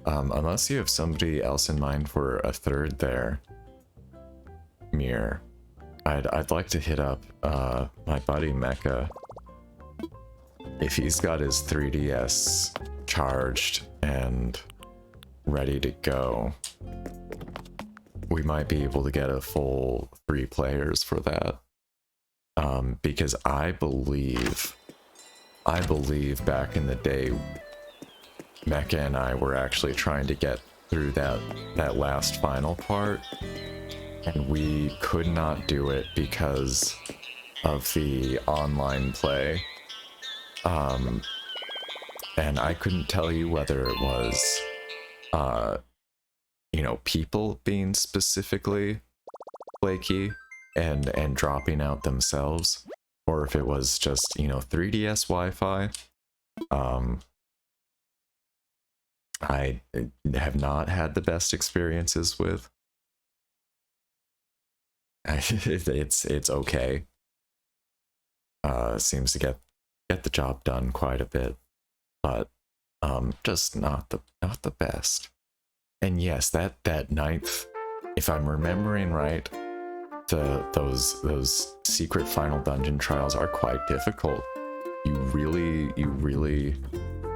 Unless you have somebody else in mind for a third there, Mir. I'd like to hit up my buddy Mecha. If he's got his 3DS charged and ready to go, we might be able to get a full 3 players for that. Because I believe back in the day, Mecha and I were actually trying to get through that last final part, and we could not do it because of the online play. And I couldn't tell you whether it was, people being specifically flaky and dropping out themselves, or if it was just, 3DS Wi-Fi. I have not had the best experiences with. It's okay. Seems to get the job done quite a bit, but just not the best. And yes, that ninth, if I'm remembering right, those secret final dungeon trials are quite difficult. You really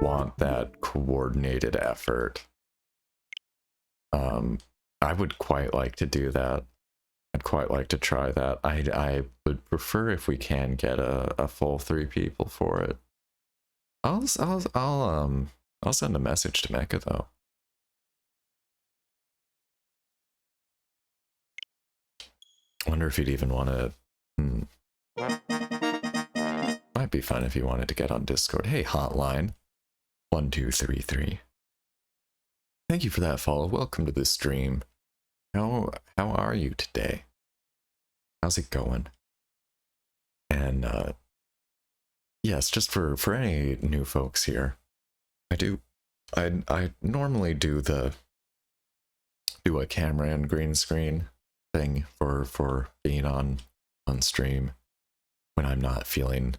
want that coordinated effort. I would quite like to do that. I'd quite like to try that. I would prefer if we can get a full 3 people for it. I'll send a message to Mecha though. Wonder if he'd even want to. Might be fun if he wanted to get on Discord. Hey, Hotline 1233. Thank you for that follow. Welcome to the stream. How are you today? How's it going? And yes, just for any new folks here, I normally do a camera and green screen thing for being on stream when I'm not feeling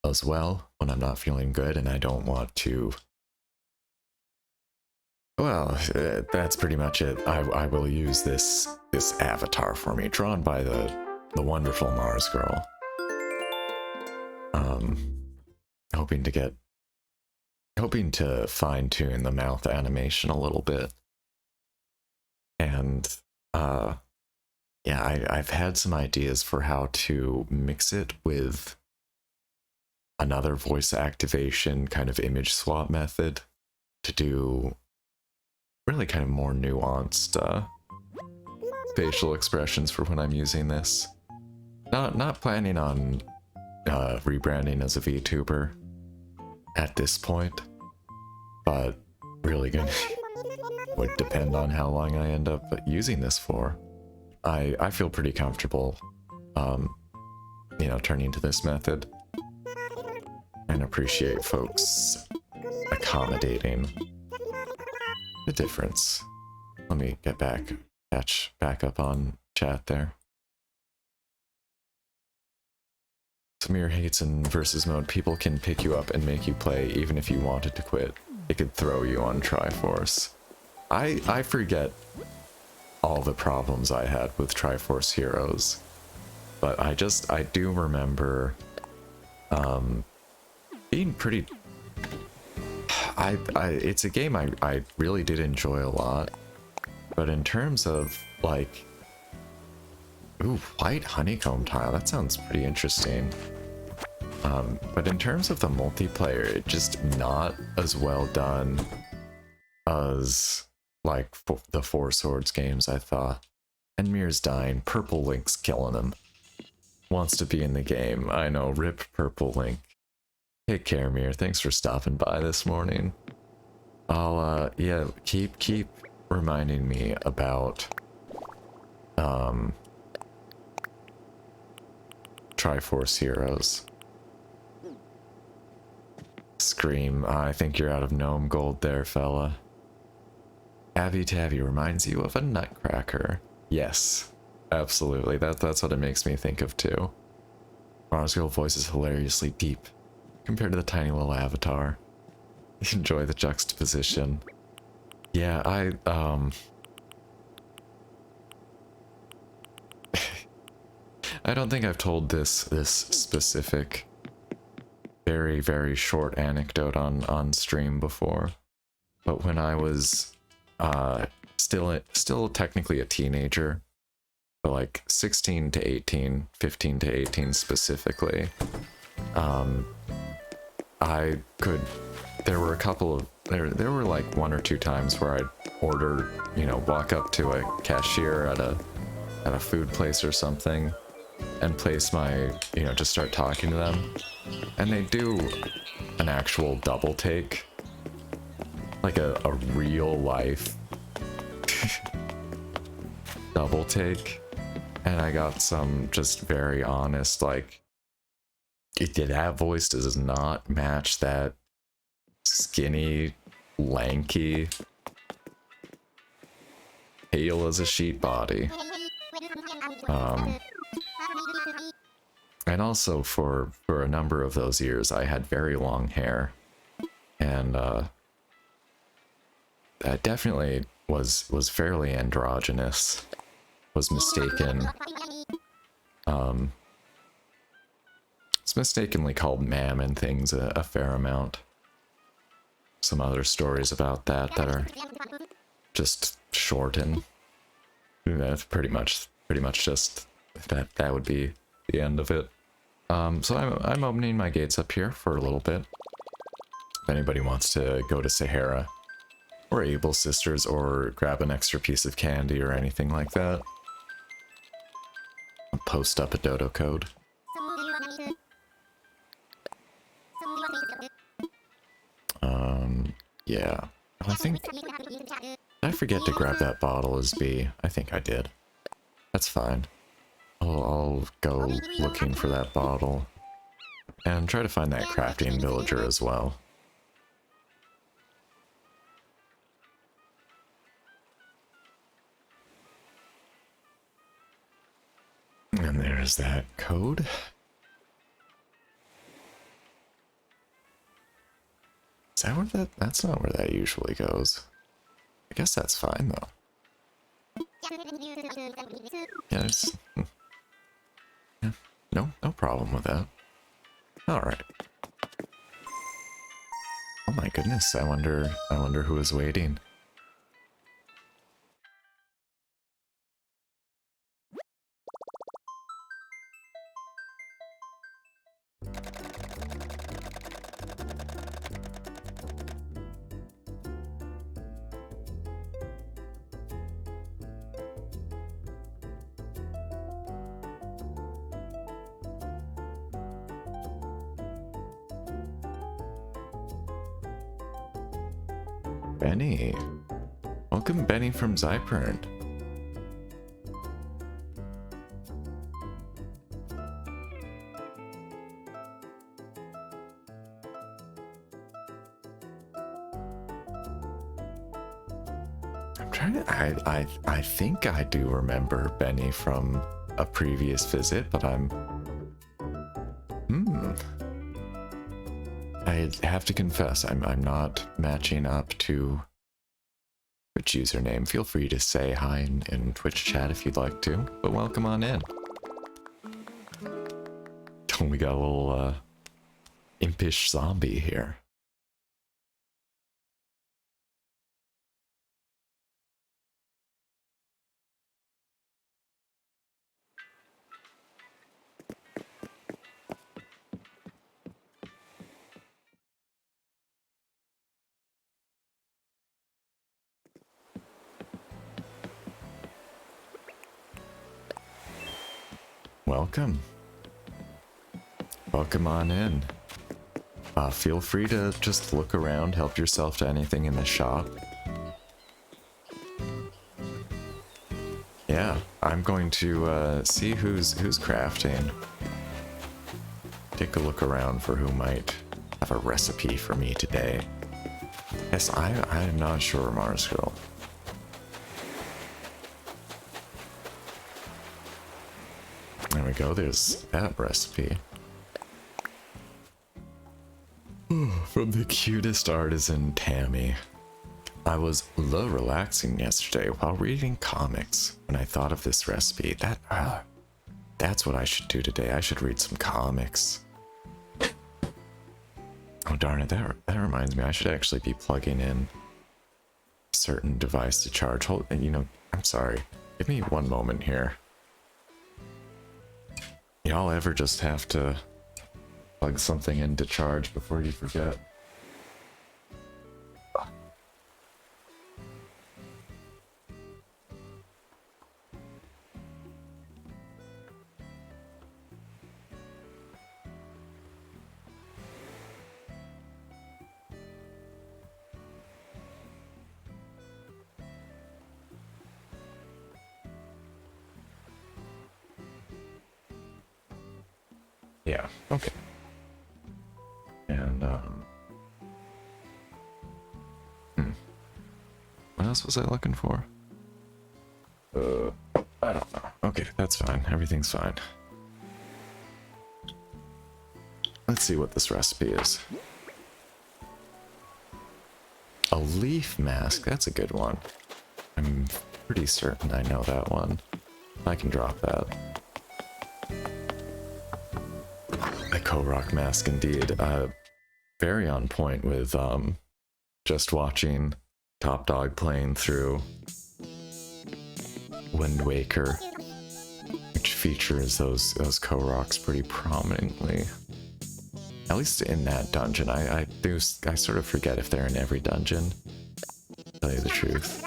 as well, when I'm not feeling good, and I don't want to. Well, that's pretty much it. I will use this avatar for me, drawn by the wonderful Mars Girl. Hoping to fine tune the mouth animation a little bit, and yeah, I've had some ideas for how to mix it with another voice activation kind of image swap method to do really kind of more nuanced facial expressions for when I'm using this. Not planning on rebranding as a VTuber at this point, but really gonna would depend on how long I end up using this for. I feel pretty comfortable, you know, turning to this method, and appreciate folks accommodating the difference. Let me catch back up on chat there. Samir hates in versus mode. People can pick you up and make you play even if you wanted to quit. It could throw you on Triforce. I forget all the problems I had with Triforce Heroes, but I do remember being pretty... it's a game I really did enjoy a lot, but in terms of like... Ooh, white honeycomb tile, that sounds pretty interesting. But in terms of the multiplayer, it's just not as well done as like the Four Swords games, I thought. And Mir's dying. Purple Link's killing him. Wants to be in the game. I know, rip Purple Link. Take care, Mir. Thanks for stopping by this morning. I'll, yeah, keep reminding me about, Triforce Heroes. Scream, I think you're out of gnome gold there, fella. Abby Tabby reminds you of a nutcracker. Yes, absolutely. That's what it makes me think of too. Ron's girl voice is hilariously deep compared to the tiny little avatar. Enjoy the juxtaposition. Yeah, I don't think I've told this specific very, very short anecdote on stream before, but when I was still technically a teenager, so like 16 to 18, 15 to 18 specifically, there were a couple of there were like one or two times where I'd order, you know, walk up to a cashier at a food place or something and place my, you know, just start talking to them, and they do an actual double take, like a real life double take, and I got some just very honest, like, that voice does not match that skinny, lanky, pale as a sheet body. And also for a number of those years I had very long hair, and that definitely was fairly androgynous. Was mistaken. It's mistakenly called ma'am and things a fair amount. Some other stories about that are just shortened. That's pretty much just that would be the end of it. So I'm opening my gates up here for a little bit. If anybody wants to go to Sahara or Able Sisters or grab an extra piece of candy or anything like that, I'll post up a dodo code. Yeah. I think... Did I forget to grab that bottle as B? I think I did. That's fine. I'll go looking for that bottle and try to find that crafting villager as well. And there's that code. Is that where that's not where that usually goes. I guess that's fine though. Yeah, yeah, no problem with that. Alright. Oh my goodness, I wonder who is waiting. Benny. Welcome, Benny from Zypern. I'm trying to. I think I do remember Benny from a previous visit, but I'm. I have to confess, I'm not matching up to Twitch username. Feel free to say hi in Twitch chat if you'd like to, but welcome on in. We got a little impish zombie here. Welcome. Welcome on in. Feel free to just look around, help yourself to anything in the shop. Yeah, I'm going to see who's crafting. Take a look around for who might have a recipe for me today. Yes, I'm not sure, Mars Girl. There we go, there's that recipe. From the cutest artisan, Tammy. I was relaxing yesterday while reading comics when I thought of this recipe. That's what I should do today. I should read some comics. Oh darn it, that reminds me, I should actually be plugging in a certain device to charge. Hold, you know, I'm sorry. Give me one moment here. Y'all ever just have to plug something in to charge before you forget? Yeah, okay. And, what else was I looking for? I don't know. Okay, that's fine. Everything's fine. Let's see what this recipe is. A leaf mask, that's a good one. I'm pretty certain I know that one. I can drop that. A Korok mask indeed. Very on point with just watching Top Dog playing through Wind Waker, which features those Koroks pretty prominently. At least in that dungeon. I sort of forget if they're in every dungeon, to tell you the truth.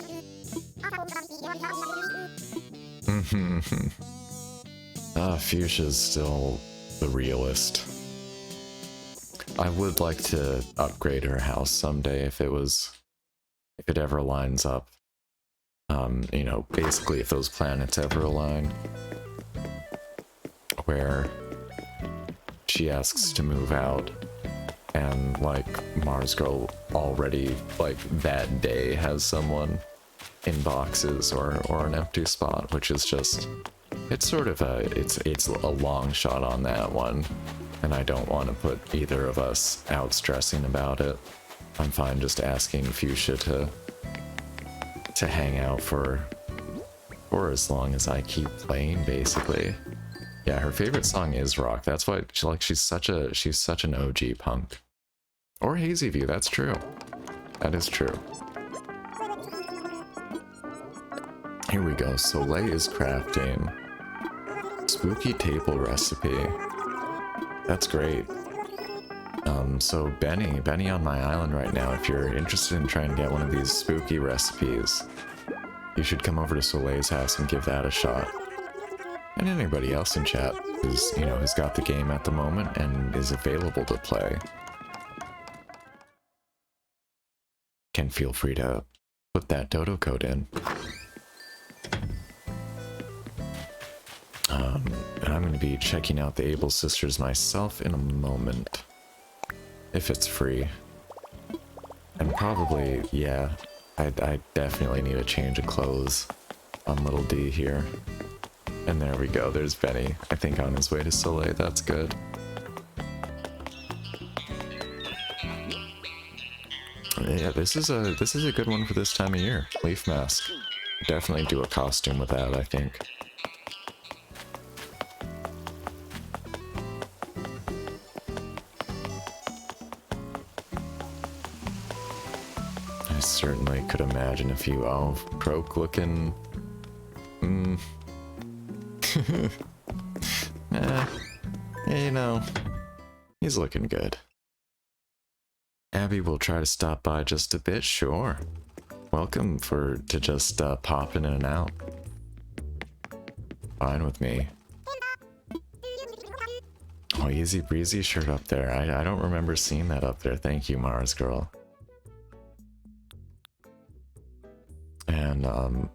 Fuchsia's still the realist. I would like to upgrade her house someday if it ever lines up. You know, basically if those planets ever align, where she asks to move out and like Mars Girl already like that day has someone in boxes or an empty spot, which is just, it's sort of it's a long shot on that one, and I don't want to put either of us out stressing about it. I'm fine just asking Fuchsia to hang out for as long as I keep playing, basically. Yeah, her favorite song is rock. That's why she's such an OG punk. Or Hazy View, that's true. That is true. Here we go. Soleil is crafting spooky table recipe. That's great. So Benny on my island right now, if you're interested in trying to get one of these spooky recipes, you should come over to Soleil's house and give that a shot. And anybody else in chat who's, you know, has got the game at the moment and is available to play. can feel free to put that dodo code in. And I'm going to be checking out the Able Sisters myself in a moment, if it's free. And probably, yeah, I definitely need a change of clothes on little D here. And there we go, there's Benny, I think on his way to Soleil, that's good. Yeah, this is a good one for this time of year. Leaf mask. Definitely do a costume with that, I think. I certainly could imagine a few croak looking. Yeah, you know, he's looking good. Abby will try to stop by just a bit, sure. Welcome to just pop in and out. Fine with me. Oh, easy breezy shirt up there. I don't remember seeing that up there. Thank you, Mars girl. And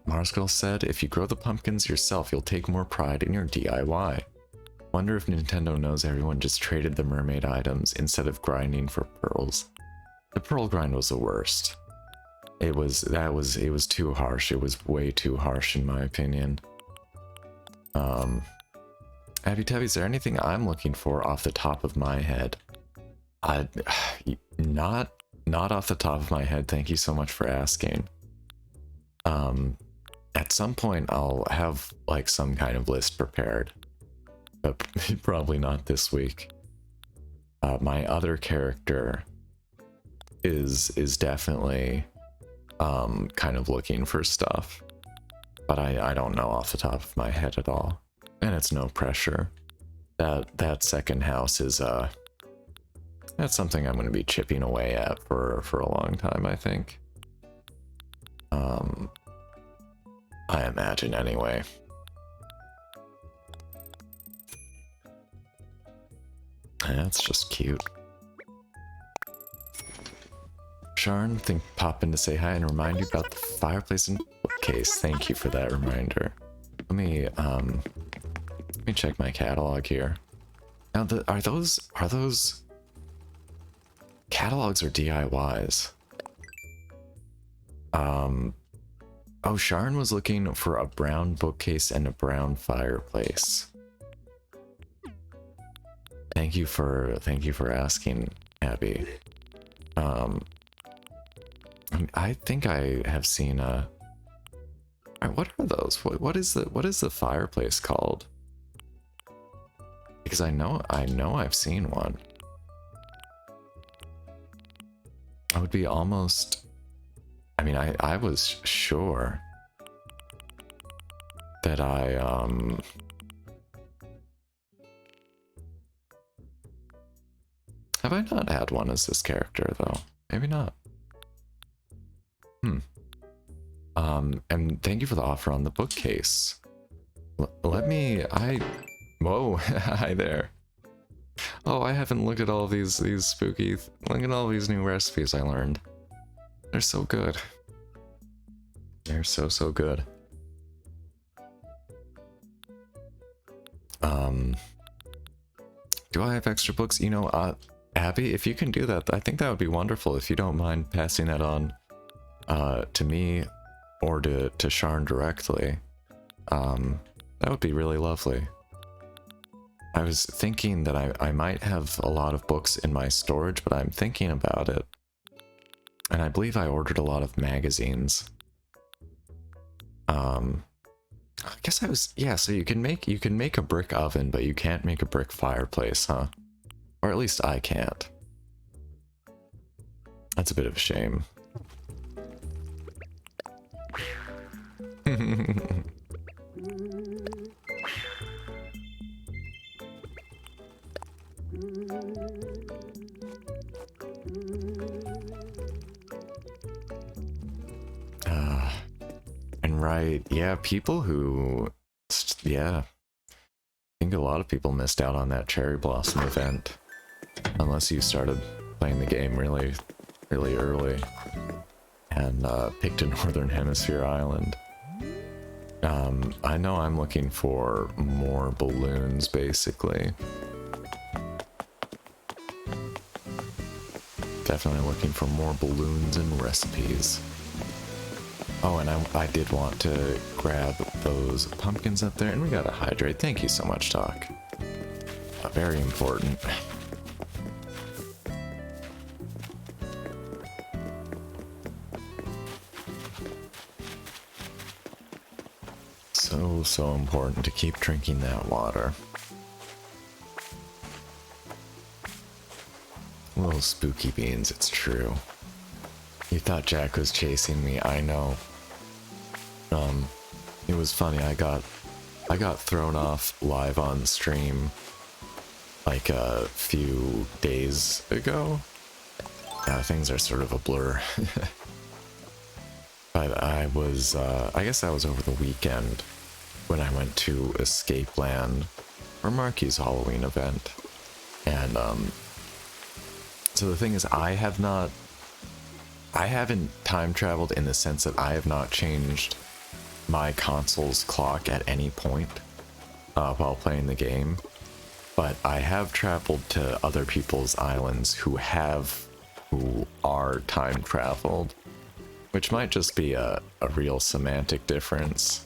Mars girl said, if you grow the pumpkins yourself, you'll take more pride in your DIY. Wonder if Nintendo knows everyone just traded the mermaid items instead of grinding for pearls. The pearl grind was the worst. It was too harsh. It was way too harsh in my opinion. Abby Tabby, is there anything I'm looking for off the top of my head? Not off the top of my head. Thank you so much for asking. At some point I'll have like some kind of list prepared, but probably not this week. My other character is definitely kind of looking for stuff, but I don't know off the top of my head at all, and it's no pressure. That second house is that's something I'm going to be chipping away at for a long time, I think. I imagine anyway. That's just cute. Sharn, pop in to say hi and remind you about the fireplace and bookcase. Thank you for that reminder. Let me check my catalog here. Now, are those catalogs or DIYs? Oh, Sharn was looking for a brown bookcase and a brown fireplace. Thank you for asking, Abby. I think I have seen a. What are those? What is the fireplace called? Because I know I've seen one. I would be almost. I mean, I was sure that have I not had one as this character though? Maybe not. And thank you for the offer on the bookcase. Whoa, hi there. Oh, I haven't looked at all these spooky, look at all these new recipes I learned. They're so good. They're so good. Do I have extra books? You know, Abby, if you can do that, I think that would be wonderful. If you don't mind passing that on to me or to Sharn directly, that would be really lovely. I was thinking that I might have a lot of books in my storage, but I'm thinking about it. And I believe I ordered a lot of magazines. I guess yeah, so you can make a brick oven, but you can't make a brick fireplace, huh? Or at least I can't. That's a bit of a shame. And right, yeah, people who, yeah, I think a lot of people missed out on that Cherry Blossom event, unless you started playing the game really early. and picked a Northern Hemisphere island. I know I'm looking for more balloons, basically. Definitely looking for more balloons and recipes. Oh, and I did want to grab those pumpkins up there, and we gotta hydrate. Thank you so much, Doc. Very important. So important to keep drinking that water. Little spooky beans, it's true. You thought Jack was chasing me, I know. It was funny, I got thrown off live on stream like a few days ago. Things are sort of a blur. But I guess that was over the weekend when I went to Escape Land for Marky's Halloween event. And, so the thing is, I haven't time traveled in the sense that I have not changed my console's clock at any point while playing the game. But I have traveled to other people's islands who are time traveled, which might just be a real semantic difference.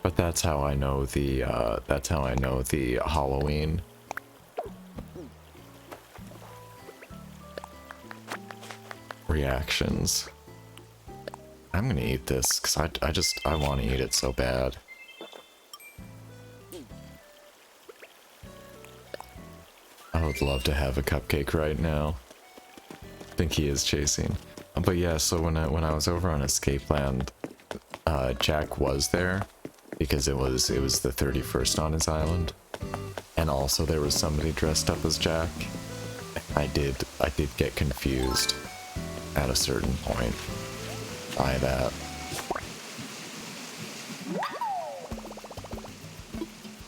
But that's how I know the Halloween. Reactions. I'm gonna eat this because I want to eat it so bad. I would love to have a cupcake right now. I think he is chasing. But yeah, so when I was over on Escape Land, Jack was there because it was the 31st on his island, and also there was somebody dressed up as Jack. I did get confused at a certain point by that.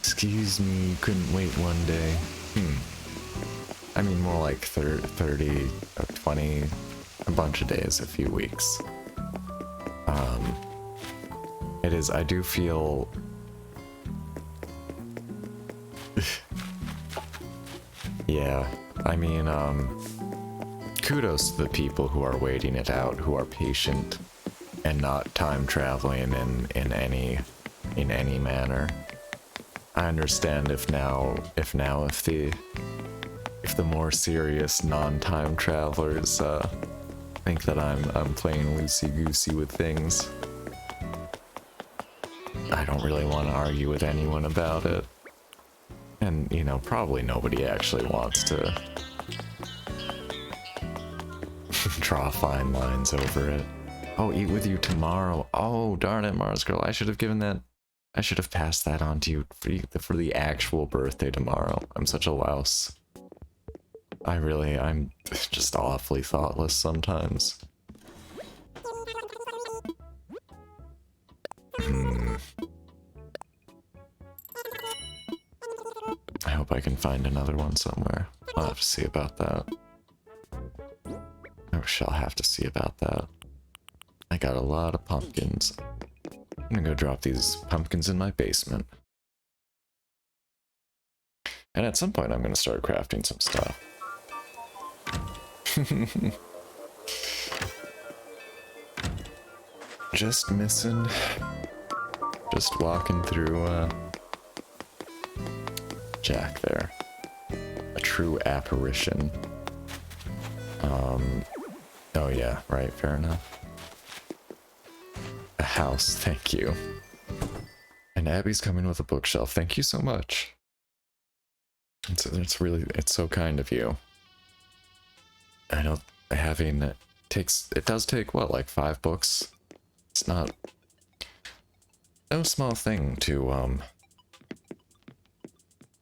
Excuse me, couldn't wait one day. I mean, more like 30 or 20, a bunch of days, a few weeks. It is, I do feel... yeah, I mean, kudos to the people who are waiting it out, who are patient and not time traveling in any manner. I understand if the more serious non-time travelers think that I'm playing loosey-goosey with things. I don't really want to argue with anyone about it. And, you know, probably nobody actually wants to draw fine lines over it. Oh, eat with you tomorrow. Oh, darn it, Mars Girl. I should have passed that on to you for the actual birthday tomorrow. I'm such a louse. I'm just awfully thoughtless sometimes. I hope I can find another one somewhere. I'll have to see about that. I shall have to see about that. I got a lot of pumpkins. I'm gonna go drop these pumpkins in my basement. And at some point I'm gonna start crafting some stuff. Just missing. Just walking through Jack there. A true apparition. Oh yeah, right, fair enough. A house, thank you. And Abby's coming with a bookshelf, thank you so much. It's so kind of you. I know it does take what, like 5 books? It's not no small thing to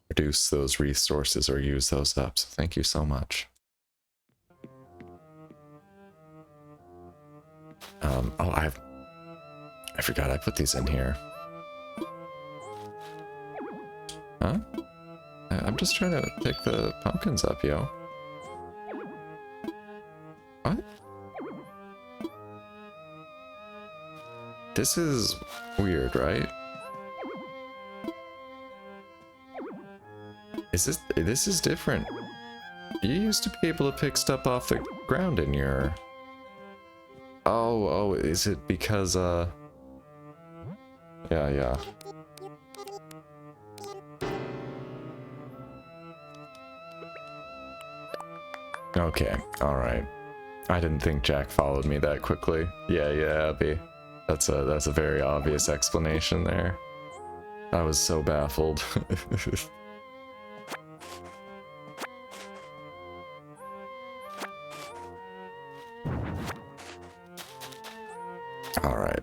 produce those resources or use those up, so thank you so much. Oh, I forgot I put these in here. Huh? I'm just trying to pick the pumpkins up, yo. What? This is weird, right? This is different. You used to be able to pick stuff off the ground in your... Oh, is it because, yeah. Okay, alright. I didn't think Jack followed me that quickly. Yeah, Abby. That's a very obvious explanation there. I was so baffled. Alright.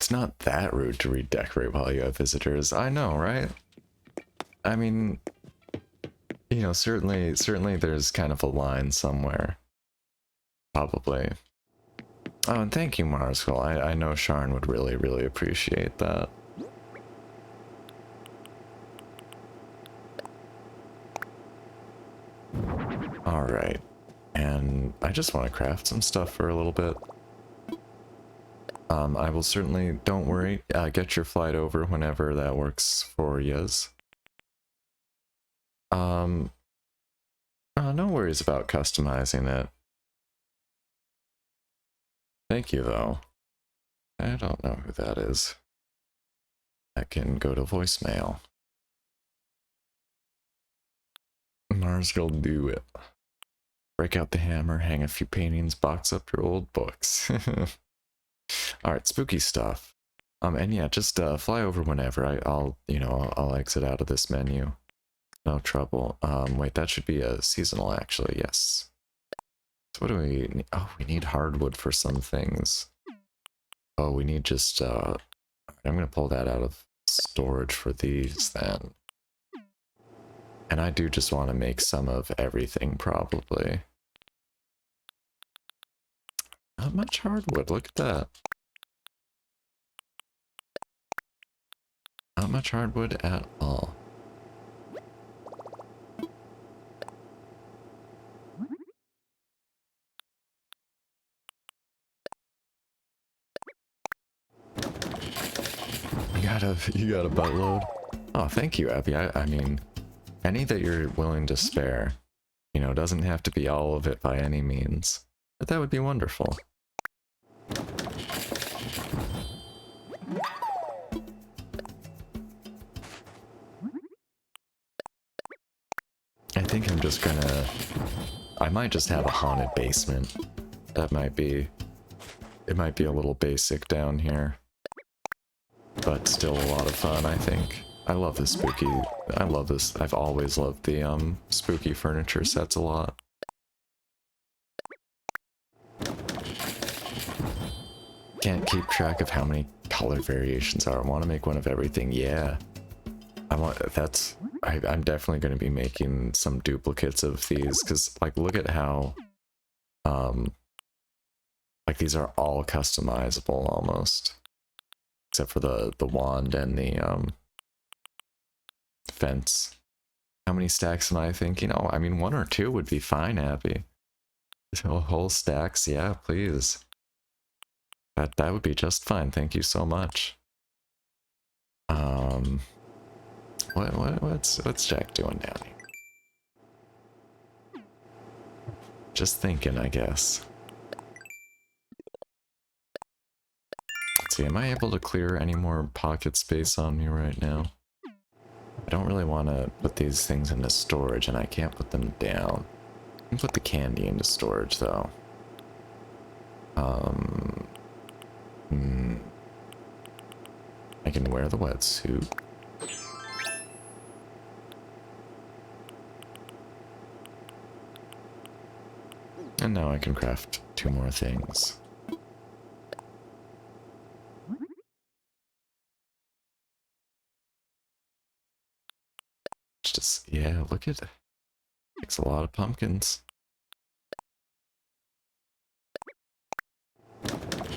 It's not that rude to redecorate while you have visitors. I know, right? I mean, you know, certainly there's kind of a line somewhere. Probably. Oh, and thank you, Marskull. I know Sharn would really appreciate that. Alright. And I just want to craft some stuff for a little bit. I will certainly, don't worry, get your flight over whenever that works for yous. No worries about customizing it. Thank you, though. I don't know who that is. That can go to voicemail. Mars will do it. Break out the hammer, hang a few paintings, box up your old books. Alright, spooky stuff. And yeah, just fly over whenever. I'll exit out of this menu. No trouble. Wait, that should be a seasonal, actually, yes. So what do we need? Oh, we need hardwood for some things. Oh, we need just, I'm gonna pull that out of storage for these, then. And I do just want to make some of everything, probably. Not much hardwood, look at that. Not much hardwood at all. You got a buttload. Oh, thank you, Abby. I mean, any that you're willing to spare. You know, doesn't have to be all of it by any means. But that would be wonderful. I think I'm just gonna... I might just have a haunted basement. That might be... It might be a little basic down here. But still a lot of fun, I think. I love the spooky... I love this. I've always loved the, spooky furniture sets a lot. Can't keep track of how many color variations are. I want to make one of everything. Yeah. I'm definitely going to be making some duplicates of these, because, like, look at how, like, these are all customizable, almost. Except for the wand and the, fence. How many stacks am I thinking? Oh, I mean, 1 or 2 would be fine, Abby. Whole stacks, yeah, please. That would be just fine, thank you so much. What's Jack doing down here? Just thinking, I guess. Let's see, am I able to clear any more pocket space on me right now? I don't really want to put these things into storage, and I can't put them down. I can put the candy into storage, though. I can wear the wetsuit. And now I can craft 2 more things. Just, yeah, look at it. Makes a lot of pumpkins.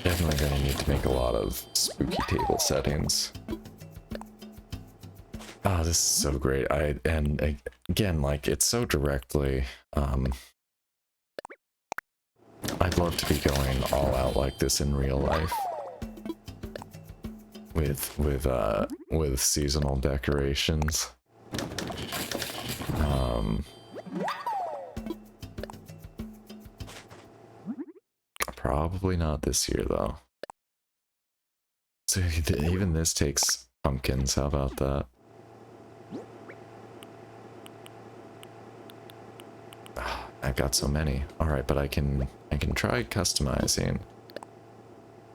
Definitely gonna need to make a lot of spooky table settings. Ah, this is so great. again, like, it's so directly, I'd love to be going all out like this in real life. With seasonal decorations. Probably not this year, though. So even this takes pumpkins, how about that? I've got so many. Alright, but I can try customizing.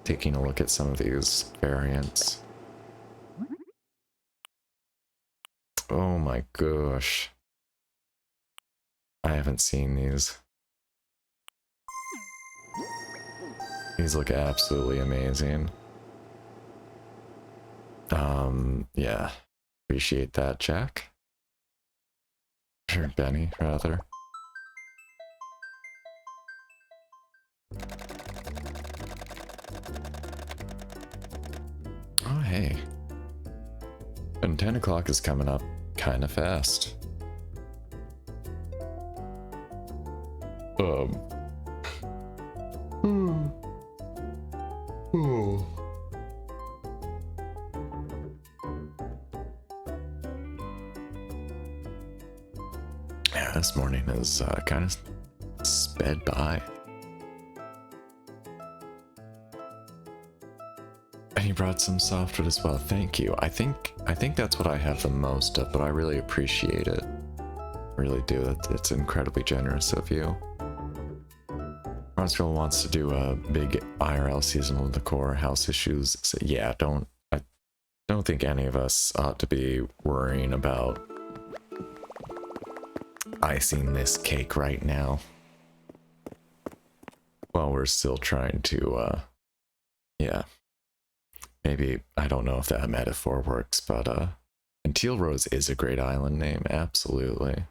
Taking a look at some of these variants. Oh my gosh. I haven't seen these. These look absolutely amazing. Yeah. Appreciate that, Jack. Or Benny, rather. Oh, hey. And 10 o'clock is coming up kind of fast. Yeah, this morning is kind of sped by. And you brought some softwood as well. Thank you. I think that's what I have the most of, but I really appreciate it. Really do. It's incredibly generous of you. Girl wants to do a big IRL seasonal decor house issues. So yeah, I don't think any of us ought to be worrying about icing this cake right now. While we're still trying to, yeah. Maybe, I don't know if that metaphor works, but, and Teal Rose is a great island name, absolutely.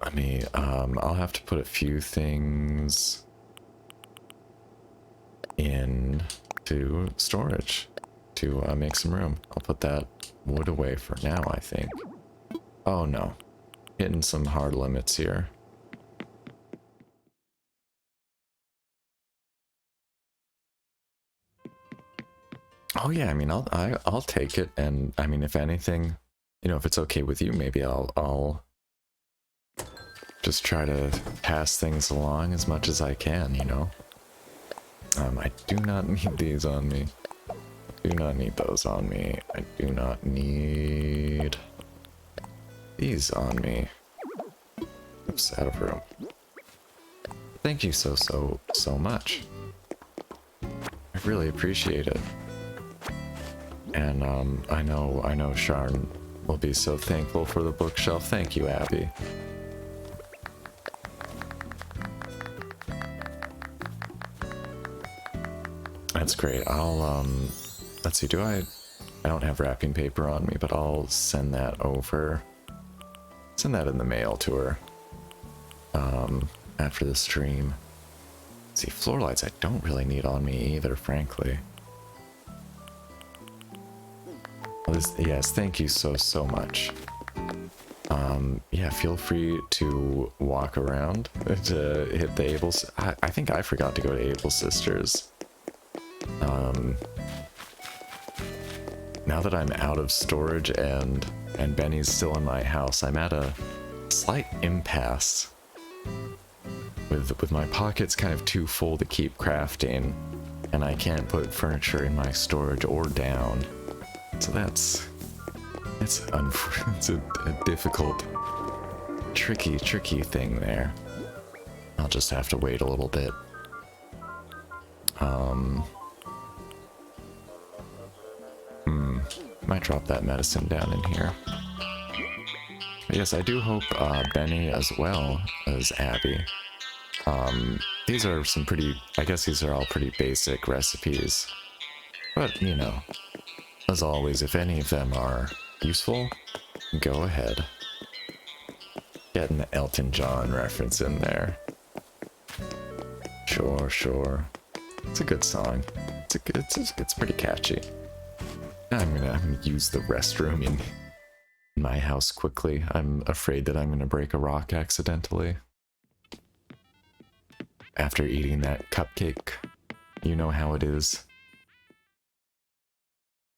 I mean, I'll have to put a few things into storage to make some room. I'll put that wood away for now, I think. Oh no, hitting some hard limits here. Oh yeah, I mean, I'll take it, and I mean, if anything, you know, if it's okay with you, maybe I'll just try to pass things along as much as I can, you know. I do not need these on me. I do not need those on me. I do not need these on me. Oops, out of room. Thank you so much. I really appreciate it. And I know Sharn will be so thankful for the bookshelf. Thank you, Abby. That's great. I'll let's see, I don't have wrapping paper on me, but I'll send that over. Send that in the mail to her. After the stream. Let's see, floor lights I don't really need on me either, frankly. Yes, thank you so much. Yeah, feel free to walk around to hit the Able. I think I forgot to go to Able Sisters. Now that I'm out of storage and Benny's still in my house, I'm at a slight impasse with my pockets kind of too full to keep crafting, and I can't put furniture in my storage or down. So it's a difficult, tricky thing there. I'll just have to wait a little bit. Might drop that medicine down in here. But yes, I do hope Benny as well as Abby. These are some pretty, I guess these are all pretty basic recipes. But, you know, as always, if any of them are useful, go ahead. Getting the Elton John reference in there. Sure. It's a good song. It's pretty catchy. I'm gonna use the restroom in my house quickly. I'm afraid that I'm going to break a rock accidentally. After eating that cupcake, you know how it is.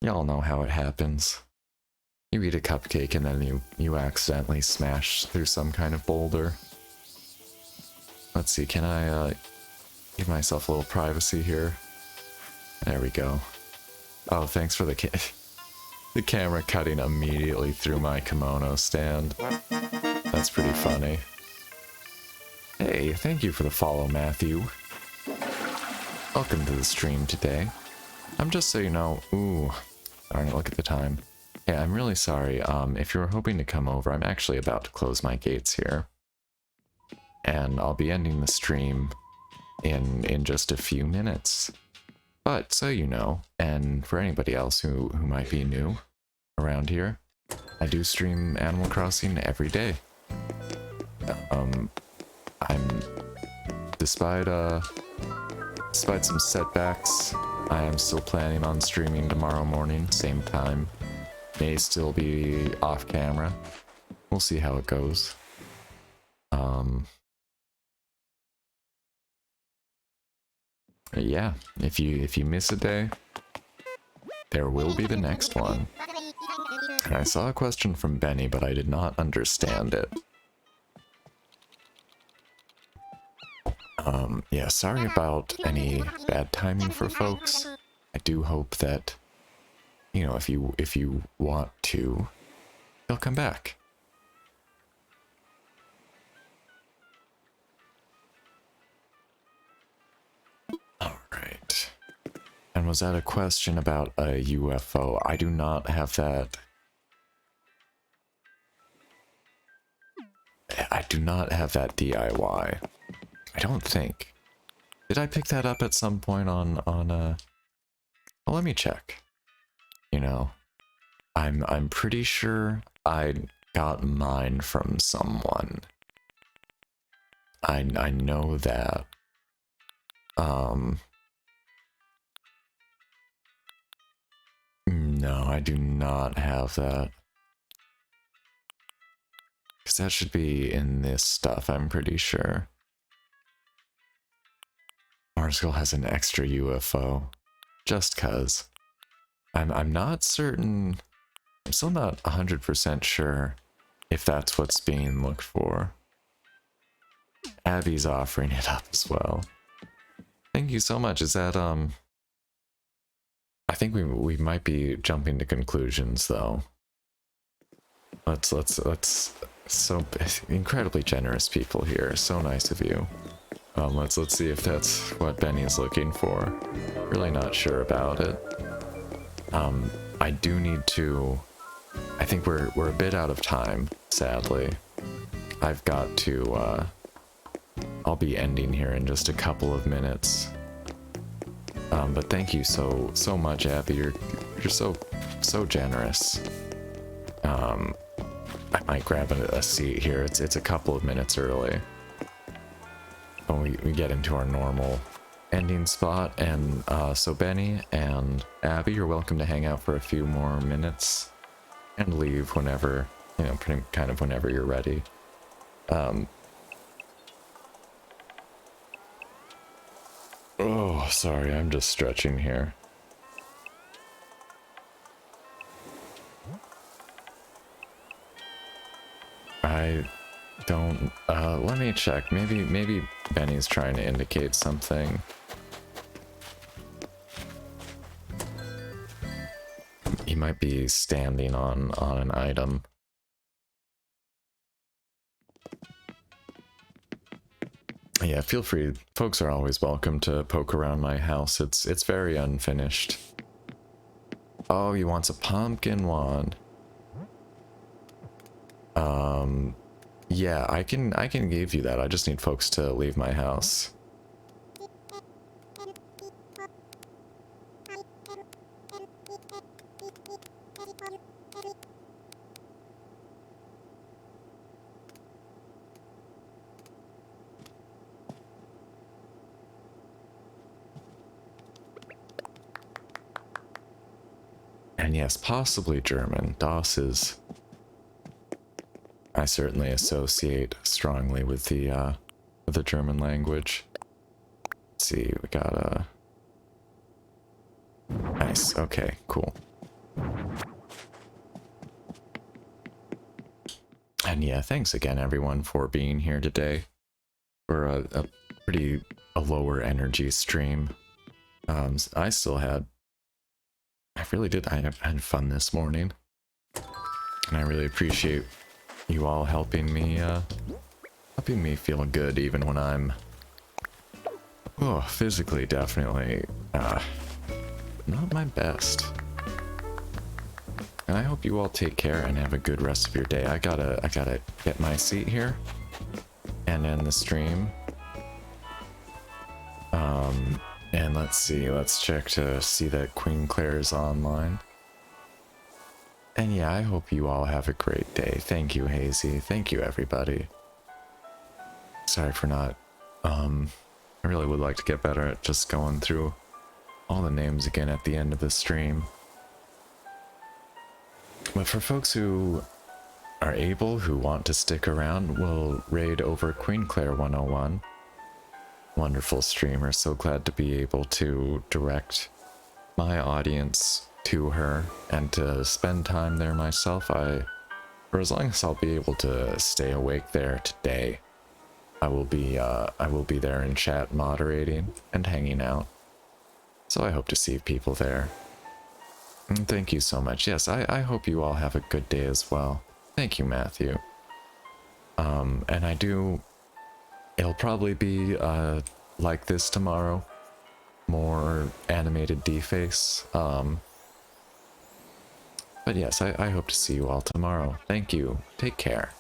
Y'all know how it happens. You eat a cupcake and then you accidentally smash through some kind of boulder. Let's see, can I give myself a little privacy here? There we go. Oh, thanks for the the camera cutting immediately through my kimono stand. That's pretty funny. Hey, thank you for the follow, Matthew. Welcome to the stream today. Just so you know, ooh, darn it, look at the time. Hey, I'm really sorry. If you're hoping to come over, I'm actually about to close my gates here. And I'll be ending the stream in just a few minutes. But so you know, and for anybody else who might be new around here, I do stream Animal Crossing every day. I'm despite some setbacks, I am still planning on streaming tomorrow morning, same time. May still be off camera. We'll see how it goes. Yeah, if you miss a day, there will be the next one. And I saw a question from Benny, but I did not understand it. Yeah, sorry about any bad timing for folks. I do hope that, you know, if you want to, they'll come back. Alright. And was that a question about a UFO? I do not have that. I do not have that DIY. I don't think. Did I pick that up at some point on well, let me check. You know, I'm pretty sure I got mine from someone. I know that. No, I do not have that. Because that should be in this stuff, I'm pretty sure. Marskull has an extra UFO. Just cuz. I'm not certain. I'm still not 100% sure if that's what's being looked for. Abby's offering it up as well. Thank you so much. Is that I think we might be jumping to conclusions though. Let's so incredibly generous people here. So nice of you. Let's see if that's what Benny's looking for. Really not sure about it. I do need to. I think we're a bit out of time, sadly. I've got to. I'll be ending here in just a couple of minutes. But thank you so much, Abby. You're so generous. I might grab a seat here. It's a couple of minutes early. When we get into our normal ending spot, and so Benny and Abby, you're welcome to hang out for a few more minutes and leave whenever, you know, kind of whenever you're ready. Oh, sorry, I'm just stretching here. I don't, let me check. Maybe Benny's trying to indicate something. He might be standing on an item. Yeah, feel free. Folks are always welcome to poke around my house. It's very unfinished. Oh, he wants a pumpkin wand. Yeah, I can give you that. I just need folks to leave my house. And yes, possibly German. Das is I certainly associate strongly with the German language. Let's see, we got a... Nice, okay, cool. And yeah, thanks again everyone for being here today for a pretty lower energy stream. I still had... I really did, I had fun this morning. And I really appreciate you all helping me feel good even when I'm physically definitely not my best. And I hope you all take care and have a good rest of your day. I gotta get my seat here and end the stream. And let's see, let's check to see that Queen Claire is online. And yeah, I hope you all have a great day. Thank you, Hazy. Thank you, everybody. Sorry for not, I really would like to get better at just going through all the names again at the end of the stream. But for folks who are able, who want to stick around, we'll raid over Queen Claire 101. Wonderful streamer, so glad to be able to direct my audience to her and to spend time there myself. For as long as I'll be able to stay awake there today, I will be there in chat moderating and hanging out. So I hope to see people there. And thank you so much. Yes, I hope you all have a good day as well. Thank you, Matthew. And it'll probably be like this tomorrow. More animated deface. But yes, I hope to see you all tomorrow. Thank you. Take care.